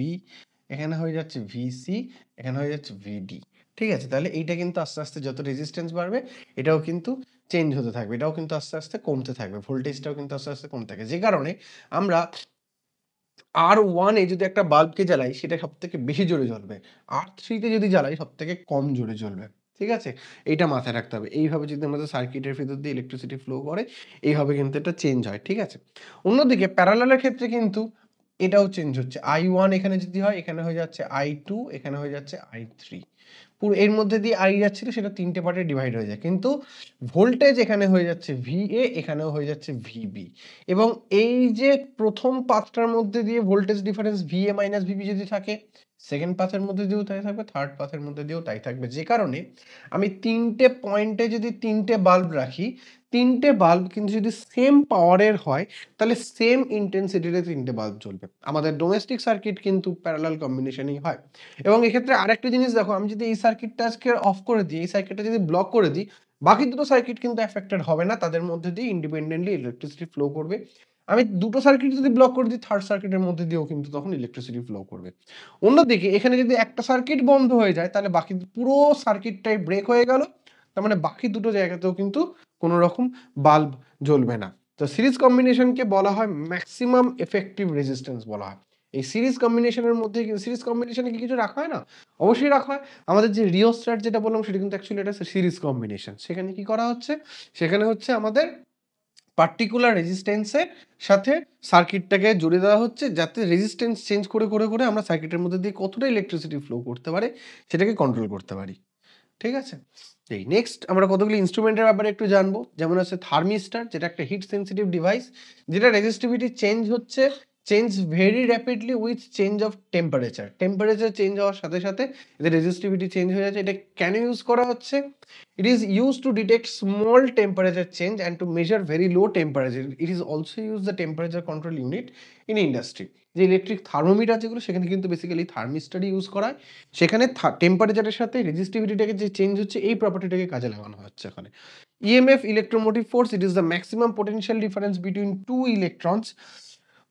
[SPEAKER 1] এখানে হয়ে যাচ্ছে VC, এখানে হয়ে যাচ্ছে VD। ঠিক আছে, তাহলে এইটা কিন্তু আস্তে আস্তে যত রেজিস্ট্যান্স বাড়বে, এটাও কিন্তু চেঞ্জ হতে থাকবে, এটাও কিন্তু আস্তে আস্তে কমতে থাকবে, ভোল্টেজটাও কিন্তু আস্তে আস্তে কমতে থাকে। যে কারণে আমরা R1 এ যদি একটা বাল্বকে জ্বালাই, সেটা সব থেকে বেশি জোরে জ্বলবে, R3 তে যদি জ্বালাই সব থেকে কম জোরে জ্বলবে। ঠিক আছে, এইটা মাথায় রাখতে হবে। এইভাবে যদি আমাদের সার্কিটের ভিতর দিয়ে ইলেকট্রিসিটি ফ্লো করে, এইভাবে কিন্তু এটা চেঞ্জ হয়। ঠিক আছে, অন্যদিকে প্যারালালের ক্ষেত্রে কিন্তু এটাও চেঞ্জ হচ্ছে, I1 এখানে যদি হয়, এখানে হয়ে যাচ্ছে I2, এখানে হয়ে যাচ্ছে I3, পুরো এর মধ্যে দিয়ে আই যাচ্ছিল, সেটা তিনটে পার্টে ডিভাইড হয়ে যায়, কিন্তু ভোল্টেজ এখানে হয়ে যাচ্ছে VA, এখানেও হয়ে যাচ্ছে VB। এবং এই যে প্রথম পাথটার মধ্যে দিয়ে voltage difference VA minus VB যদি থাকে, সেকেন্ড পাথের মধ্যে দিয়েও তাই থাকবে, থার্ড পাথের মধ্যে দিয়েও তাই থাকবে। যে কারণে আমি তিনটে পয়েন্টে যদি তিনটে বাল্ব রাখি, তিনটে বাল্ব কিন্তু যদি সেম পাওয়ারের হয়, তাহলে সেম ইন্টেন্সিটিতে তিনটে বাল্ব জ্বলবে। আমাদের ডোমেস্টিক সার্কিট কিন্তু প্যারালাল কম্বিনেশনই হয়। এবং এক্ষেত্রে আরেকটা জিনিস দেখো, আমি যদি এই সার্কিটটা আজকে অফ করে দিই, এই সার্কিটটা যদি ব্লক করে দিই, বাকি দুটো সার্কিট কিন্তু এফেক্টেড হবে না, তাদের মধ্যে দিয়ে ইন্ডিপেন্ডেন্টলি ইলেকট্রিসিটি ফ্লো করবে। আমি দুটো সার্কিট যদি ব্লক করে দিই, থার্ড সার্কিটের মধ্যে দিয়েও কিন্তু তখন ইলেকট্রিসিটি ফ্লো করবে। অন্যদিকে এখানে যদি একটা সার্কিট বন্ধ হয়ে যায়, তাহলে বাকি পুরো সার্কিটটাই ব্রেক হয়ে গেল, তার মানে বাকি দুটো জায়গাতেও কিন্তু কোনো রকম বাল্ব জ্বলবে না। তো সিরিজ কম্বিনেশনকে বলা হয় ম্যাক্সিমাম এফেক্টিভ রেজিস্ট্যান্স বলা হয়। এই সিরিজ কম্বিনেশনের মধ্যে, সিরিজ কম্বিনেশনে কি কিছু রাখা হয় না? অবশ্যই রাখা হয়। আমাদের যে রিওস্ট্যাট যেটা বললাম, সেটা কিন্তু অ্যাকচুয়ালি এটা সিরিজ কম্বিনেশন। সেখানে কি করা হচ্ছে, সেখানে হচ্ছে আমাদের পার্টিকুলার রেজিস্ট্যান্সের সাথে সার্কিটটাকে জুড়ে দেওয়া হচ্ছে, যাতে রেজিস্ট্যান্স চেঞ্জ করে করে করে আমরা সার্কিটের মধ্যে দিয়ে কতটা ইলেকট্রিসিটি ফ্লো করতে পারে সেটাকে কন্ট্রোল করতে পারি। ঠিক আছে, এই নেক্সট আমরা কতগুলি ইনস্ট্রুমেন্টের ব্যাপারে একটু জানবো। যেমন আছে থার্মিস্টার, যেটা একটা হিট সেন্সিটিভ ডিভাইস, যেটা resistivity change very rapidly with change of temperature. Temperature change হওয়ার সাথে সাথে এদের রেজিস্টিভিটি চেঞ্জ হয়ে যাচ্ছে। এটা কেন ইউজ করা হচ্ছে? It is used to detect small temperature change and to measure very low temperature. It is also used the temperature control unit in industry. যে ইলেকট্রিক থার্মোমিটার যেগুলো, সেখানে কিন্তু বেসিক্যালি থার্মিস্টারই ইউজ করা হয়। সেখানে টেম্পারেচারের সাথে রেজিস্টিভিটিটাকে যে চেঞ্জ হচ্ছে, এই প্রপার্টিটাকে কাজে লাগানো হচ্ছে এখানে। EMF, electromotive force, it is the maximum potential difference between two electrons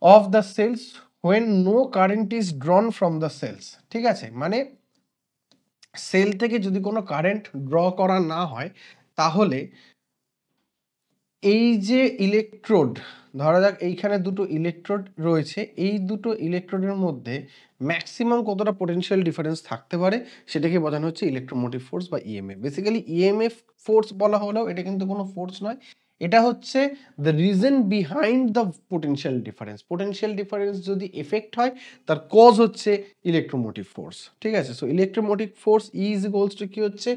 [SPEAKER 1] of the cells when no current is drawn from the cells. ঠিক আছে, মানে সেল থেকে যদি কোনো কারেন্ট ড্র করা না হয়, তাহলে এই যে ইলেকট্রোড, ধরা যাক এইখানে দুটো ইলেকট্রোড রয়েছে, এই দুটো ইলেকট্রোডের মধ্যে ম্যাক্সিমাম কতটা পোটেনশিয়াল ডিফারেন্স থাকতে পারে, সেটাকে বোঝানো হচ্ছে ইলেকট্রোমোটিভ ফোর্স বা ইএমএফ। বেসিক্যালি ইএমএফ ফোর্স বলা হলেও এটা কিন্তু কোনো ফোর্স নয়, এটা হচ্ছে the reason behind the potential difference. Potential difference যদি এফেক্ট হয়, তার কজ হচ্ছে ইলেকট্রোমোটিভ ফোর্স। ঠিক আছে, so electromotive force is equals to কি হচ্ছে,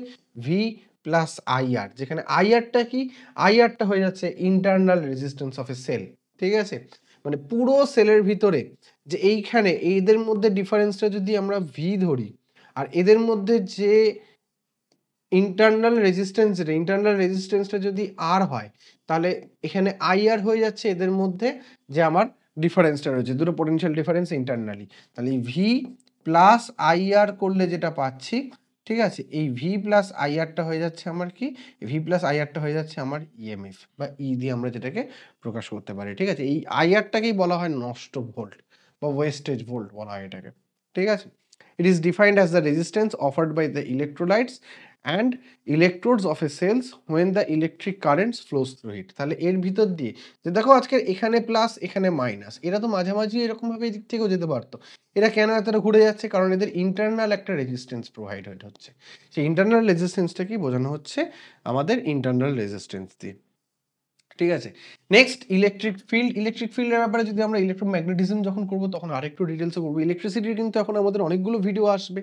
[SPEAKER 1] ভি প্লাস আইআর, যেখানে আইআরটা কি, আইআরটা হয়ে যাচ্ছে internal resistance of a cell. ঠিক আছে, মানে পুরো সেলের ভিতরে যে এইখানে এদের মধ্যে ডিফারেন্সটা যদি আমরা ভি ধরি আর এদের মধ্যে যে ইন্টারনাল রেজিস্ট্যান্সটা যদি আর হয় তাহলে এখানে আই আর হয়ে যাচ্ছে এদের মধ্যে যে আমার ডিফারেন্সটা রয়েছে, দুটো পোটেনশিয়াল ডিফারেন্স ইন্টারনালি। তাহলে এই ভি প্লাস আই আর করলে যেটা পাচ্ছি, ঠিক আছে, এই ভি প্লাস আই আরটা হয়ে যাচ্ছে আমার কি, ভি প্লাস আই আরটা হয়ে যাচ্ছে আমার ইএমএফ বা ই দিয়ে আমরা যেটাকে প্রকাশ করতে পারি। ঠিক আছে, এই আই আরটাকেই বলা হয় নষ্ট ভোল্ট বা ওয়েস্টেজ ভোল্ট বলা হয় এটাকে। ঠিক আছে, it is defined as the resistance offered by the electrolytes and electrodes of a cells when the electric currents flows through it। তাহলে এর ভিতর দিয়ে যে দেখো আজকে এখানে প্লাস এখানে মাইনাস, এরা তো মাঝামাঝি এরকম ভাবে এদিক থেকেও যেতে পারতো, এরা কেন এতটা ঘুরে যাচ্ছে? কারণ এদের ইন্টারনাল একটা রেজিস্ট্যান্স প্রোভাইড হচ্ছে, সেই ইন্টারনাল রেজিস্ট্যান্সটাকেই বোঝানো হচ্ছে আমাদের ইন্টারনাল রেজিস্ট্যান্স দিয়ে। ঠিক আছে, নেক্সট ইলেকট্রিক ফিল্ডের ব্যাপারে যদি আমরা ইলেকট্রোম্যাগনেটিজম যখন করবো তখন আরেকটু ডিটেলসে করবো। ইলেকট্রিসিটির কিন্তু এখন আমাদের অনেকগুলো ভিডিও আসবে,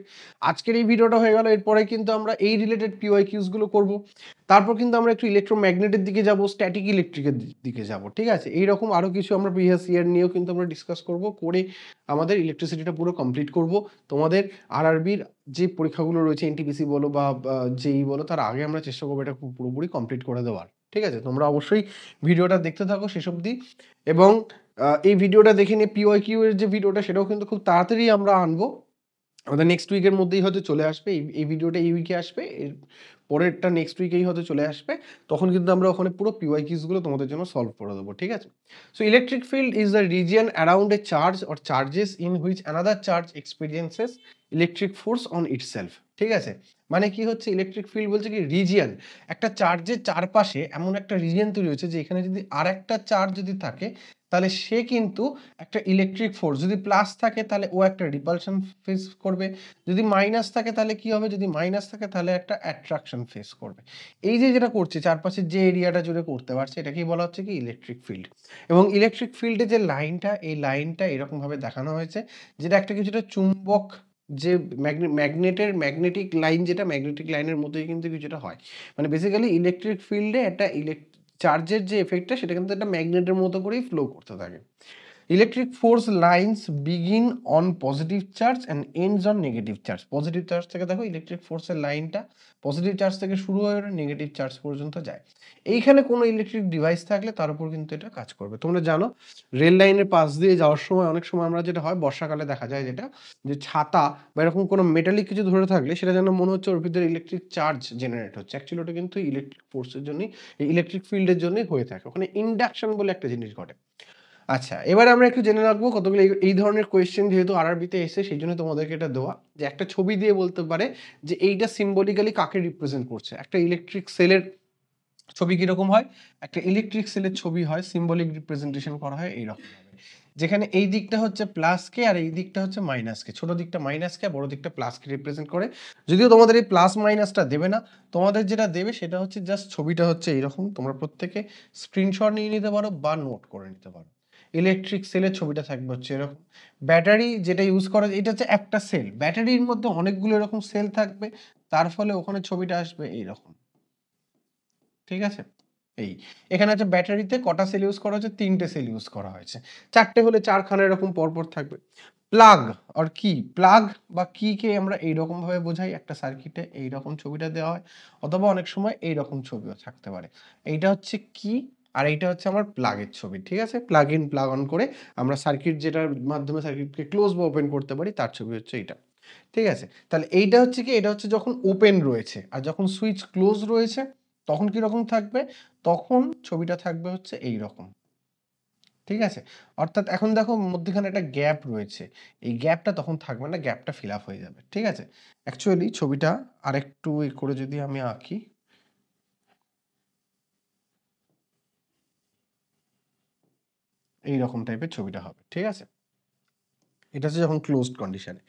[SPEAKER 1] আজকের এই ভিডিওটা হয়ে গেল, এরপরে কিন্তু আমরা এই রিলেটেড পিওয়াইকিউস গুলো করবো, তারপর কিন্তু আমরা একটু ইলেকট্রোম্যাগনেটের দিকে যাব, স্ট্যাটিক ইলেকট্রিকের দিকে যাব। ঠিক আছে, এইরকম আরো কিছু আমরা প্রিভিয়াস ইয়ার নিয়েও কিন্তু আমরা ডিসকাস করব, করে আমাদের ইলেকট্রিসিটিটা পুরো কমপ্লিট করব। তোমাদের আরআরবির যে পরীক্ষাগুলো রয়েছে এনটিপিসি বলো বা জেই বলো, তার আগে আমরা চেষ্টা করবো এটা পুরোপুরি কমপ্লিট করে দেওয়ার। ঠিক আছে, তোমরা অবশ্যই ভিডিওটা দেখতে থাকো শেষ অবধি, এবং এই ভিডিওটা দেখে নিয়ে পিওয়াইকিউ এর যে ভিডিওটা সেটাও কিন্তু খুব তাড়াতাড়ি আমরা আনবো, আমাদের নেক্সট উইকের মধ্যেই হয়তো চলে আসবে। এই ভিডিওটা এই উইকে আসবে, এর পরেরটা নেক্সট উইকেই হয়তো চলে আসবে, তখন কিন্তু আমরা ওখানে পুরো পিওয়াইকিউস গুলো তোমাদের জন্য সলভ করে দেবো। ঠিক আছে, so electric field is the region around A charge or charges in which another charge experiences electric force on itself. ঠিক আছে, মানে কি হচ্ছে, ইলেকট্রিক ফিল্ড বলছে কি রিজিয়ন, একটা চার্জের চারপাশে এমন একটা রিজিয়ন তৈরি হচ্ছে যে এখানে যদি আর একটা চার্জ যদি থাকে তাহলে সে কিন্তু একটা ইলেকট্রিক ফোর্স, যদি প্লাস থাকে তাহলে ও একটা রিপালশন ফেস করবে, যদি মাইনাস থাকে তাহলে কি হবে, যদি মাইনাস থাকে তাহলে একটা অ্যাট্রাকশন ফেস করবে। এই যে যেটা করছে চারপাশের যে এরিয়াটা জুড়ে করতে পারছে এটাকেই বলা হচ্ছে কি ইলেকট্রিক ফিল্ড। এবং ইলেকট্রিক ফিল্ডে যে লাইনটা, এই লাইনটা এরকম ভাবে দেখানো হয়েছে, যেটা একটা কিছুটা চুম্বক, যে ম্যাগনেটিক লাইন, যেটা ম্যাগনেটিক লাইনের মতোই কিন্তু কিছুটা হয়, মানে বেসিক্যালি ইলেকট্রিক ফিল্ডে একটা চার্জের যে এফেক্টটা সেটা কিন্তু একটা ম্যাগনেটের মতো করেই ফ্লো করতে থাকে। Electric force lines begin on positive charge and ends on negative charge. Positive charge থেকে দেখো ইলেকট্রিক ফোর্সের লাইনটা পজিটিভ চার্জ থেকে শুরু হয়ে নেগেটিভ চার্জ পর্যন্ত যায়। এইখানে কোনো ইলেকট্রিক ডিভাইস থাকলে তার উপর কিন্তু এটা কাজ করবে। তোমরা জানো রেল লাইনের পাশ দিয়ে যাওয়ার সময় অনেক সময় আমরা যেটা হয় বর্ষাকালে দেখা যায় যেটা, যে ছাতা বা এরকম কোনো মেটালিক কিছু ধরে থাকলে সেটা যেন মনে হচ্ছে ওর ভিতরে ইলেকট্রিক চার্জ জেনারেট হচ্ছে, অ্যাকচুয়ালি ওটা কিন্তু ইলেকট্রিক ফোর্সের জন্যই, ইলেকট্রিক ফিল্ডের জন্যই হয়ে থাকে, ওখানে ইন্ডাকশন বলে একটা জিনিস ঘটে। আচ্ছা, এবার আমরা একটু জেনে রাখবো কতগুলো এই ধরনের কোয়েশ্চেন যেহেতু আরআরবিতে এসে সেই জন্য তোমাদেরকে এটা দেওয়া, যে একটা ছবি দিয়ে বলতে পারে যে এইটা সিম্বলিক্যালি কাকে রিপ্রেজেন্ট করছে। একটা ইলেকট্রিক সেলের ছবি কিরকম হয়, একটা ইলেকট্রিক সেলের ছবি হয় সিম্বলিক রিপ্রেজেন্টেশন করা হয় এইরকম ভাবে, যেখানে এই দিকটা হচ্ছে প্লাস কে আর এই দিকটা হচ্ছে মাইনাস কে, ছোট দিকটা মাইনাস কে বড় দিকটা প্লাস কে রিপ্রেজেন্ট করে। যদিও তোমাদের এই প্লাস মাইনাসটা দেবে না, তোমাদের যেটা দেবে সেটা হচ্ছে জাস্ট ছবিটা হচ্ছে এইরকম, তোমরা প্রত্যেকে স্ক্রিনশট নিয়ে নিতে পারো বা নোট করে নিতে পারো। ইলেকট্রিক সেলের ছবিটা থাকবে হচ্ছে এরকম, ব্যাটারি যেটা ইউজ করা, এটা হচ্ছে একটা সেল, ব্যাটারির মধ্যে অনেকগুলো এরকম সেল থাকবে, তার ফলে ওখানে ছবিটা আসবে এইরকম। ঠিক আছে, এই এখানে হচ্ছে ব্যাটারিতে কটা সেল ইউজ করা হচ্ছে, 3টে সেল ইউজ করা হয়েছে, 4টে হলে 4খানা এরকম পরপর থাকবে। প্লাগ আর কি, প্লাগ বা কি কে আমরা এইরকম ভাবে বোঝাই, একটা সার্কিটে এইরকম ছবিটা দেওয়া হয়, অথবা অনেক সময় এইরকম ছবিও থাকতে পারে। এইটা হচ্ছে কি আর এইটা হচ্ছে আমার প্লাগের ছবি। ঠিক আছে, প্লাগ ইন প্লাগ অন করে আমরা সার্কিট, যেটার মাধ্যমে সার্কিটকে ক্লোজ বা ওপেন করতে পারি, তার ছবি হচ্ছে এইটা। ঠিক আছে, তাহলে এইটা হচ্ছে কি, এটা হচ্ছে যখন ওপেন রয়েছে, আর যখন সুইচ ক্লোজ রয়েছে তখন কি রকম থাকবে, তখন ছবিটা থাকবে হচ্ছে এই রকম। ঠিক আছে, অর্থাৎ এখন দেখো মধ্যখানে একটা গ্যাপ রয়েছে, এই গ্যাপটা তখন থাকবে না, গ্যাপটা ফিল আপ হয়ে যাবে। ঠিক আছে, অ্যাকচুয়ালি ছবিটা আরেকটু করে যদি আমি আঁকি, এইরকম টাইপের ছবিটা হবে। ঠিক আছে, এটা হচ্ছে যখন ক্লোজড কন্ডিশনে।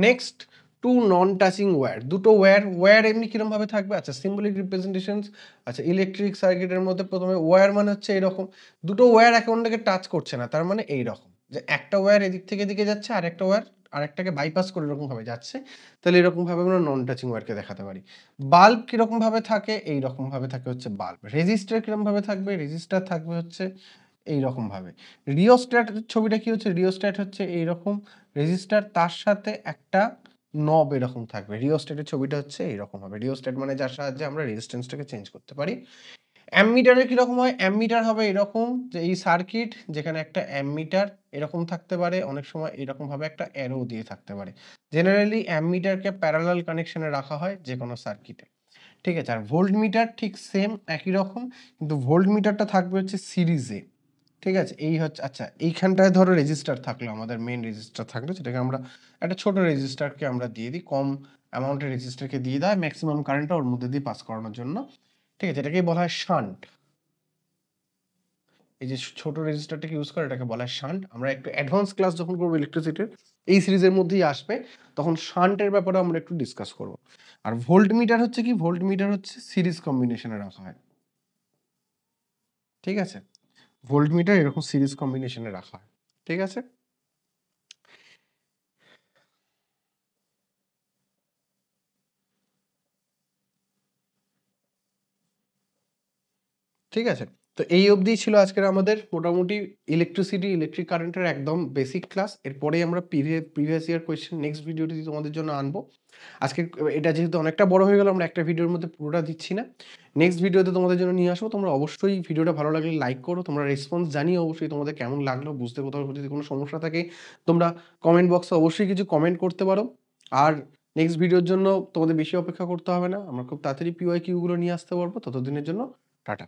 [SPEAKER 1] Next, two non touching wire, দুটো ওয়্যার এমনি কিরকম ভাবে থাকবে, আচ্ছা সিম্বলিক রিপ্রেজেন্টেশনস। আচ্ছা, ইলেকট্রিক সার্কিটের মধ্যে প্রথমে ওয়্যার মানে হচ্ছে এরকম, দুটো ওয়্যার একে অন্যকে টাচ করছে না, তার মানে এইরকম, যে একটা ওয়্যার এদিক থেকে এদিকে যাচ্ছে আর একটা ওয়্যার আরেকটাকে বাইপাস করে এরকম ভাবে যাচ্ছে, তাহলে এরকম ভাবে আমরা নন টাচিং ওয়্যারকে দেখাতে পারি। বাল্ব কিরকম ভাবে থাকে, এইরকম ভাবে থাকে হচ্ছে বাল্ব। রেজিস্টার কিরকম ভাবে থাকবে, রেজিস্টার থাকবে হচ্ছে এইরকম ভাবে। রিওস্ট্যাটের ছবিটা কি হচ্ছে, রিওস্ট্যাট হচ্ছে এইরকম রেজিস্টার, তার সাথে একটা নব এরকম থাকবে। রিওস্ট্যাটের ছবিটা হচ্ছে এইরকম হবে। রিওস্ট্যাট মানে যার সাহায্যে আমরা রেজিস্ট্যান্সটাকে চেঞ্জ করতে পারি। অ্যামমিটারের কিরকম হয়, অ্যামমিটার হবে এরকম যে এই সার্কিট যেখানে একটা অ্যামমিটার এরকম থাকতে পারে, অনেক সময় এরকম ভাবে একটা অ্যারো দিয়ে থাকতে পারে। জেনারেলি অ্যামমিটারকে প্যারালাল কানেকশনে রাখা হয় যে কোনো সার্কিটে, ঠিক আছে। আর ভোল্টমিটার ঠিক সেম একই রকম, কিন্তু ভোল্টমিটারটা থাকবে হচ্ছে সিরিজে, ঠিক আছে। এই হচ্ছে, আচ্ছা এইখানটায় ধরো রেজিস্টার থাকলো, আমাদের মেন রেজিস্টার থাকলো, যেটাকে আমরা একটা ছোট রেজিস্টারকে আমরা দিয়ে দিই, কম অ্যামাউন্টের রেজিস্টারকে দিয়ে দেয় ম্যাক্সিমাম কারেন্টটা ওর মধ্যে দিয়ে পাস করানোর জন্য, ঠিক আছে। এটাকেই বলা হয় শান্ট। এই যে ছোট রেজিস্টারটাকে ইউজ করে এটাকে বলা হয় শান্ট। আমরা একটু অ্যাডভান্স ক্লাস যখন করবো ইলেকট্রিসিটির, এই সিরিজের মধ্যেই আসবে, তখন শান্টের ব্যাপারে আমরা একটু ডিসকাস করব। আর ভোল্টমিটার হচ্ছে কি, ভোল্টমিটার হচ্ছে সিরিজ কম্বিনেশনে রাখা হয়, ঠিক আছে। ভোল্টমিটার এরকম সিরিজ কম্বিনেশনে রাখা হয়, ঠিক আছে। ঠিক আছে। তো এই অবধিই ছিল আজকের আমাদের মোটামুটি ইলেকট্রিসিটি, ইলেকট্রিক কারেন্টের একদম বেসিক ক্লাস। এরপরেই আমরা প্রিভিয়াস ইয়ার কোয়েশ্চেন নেক্সট ভিডিওটি তোমাদের জন্য আনবো। আজকে এটা যেহেতু অনেকটা বড় হয়ে গেল, আমরা একটা ভিডিওর মধ্যে পুরোটা দিচ্ছি না, নেক্সট ভিডিওতে তোমাদের জন্য নিয়ে আসবো। তোমরা অবশ্যই ভিডিওটা ভালো লাগলে লাইক করো, তোমরা রেসপন্স জানিও অবশ্যই তোমাদের কেমন লাগলো, বুঝতে কোথাও যদি কোনো সমস্যা থাকে তোমরা কমেন্ট বক্সে অবশ্যই কিছু কমেন্ট করতে পারো। আর নেক্সট ভিডিওর জন্য তোমাদের বেশি অপেক্ষা করতে হবে না, আমরা খুব তাড়াতাড়ি PYQ গুলো নিয়ে আসতে পারবো। ততদিনের জন্য টাটা।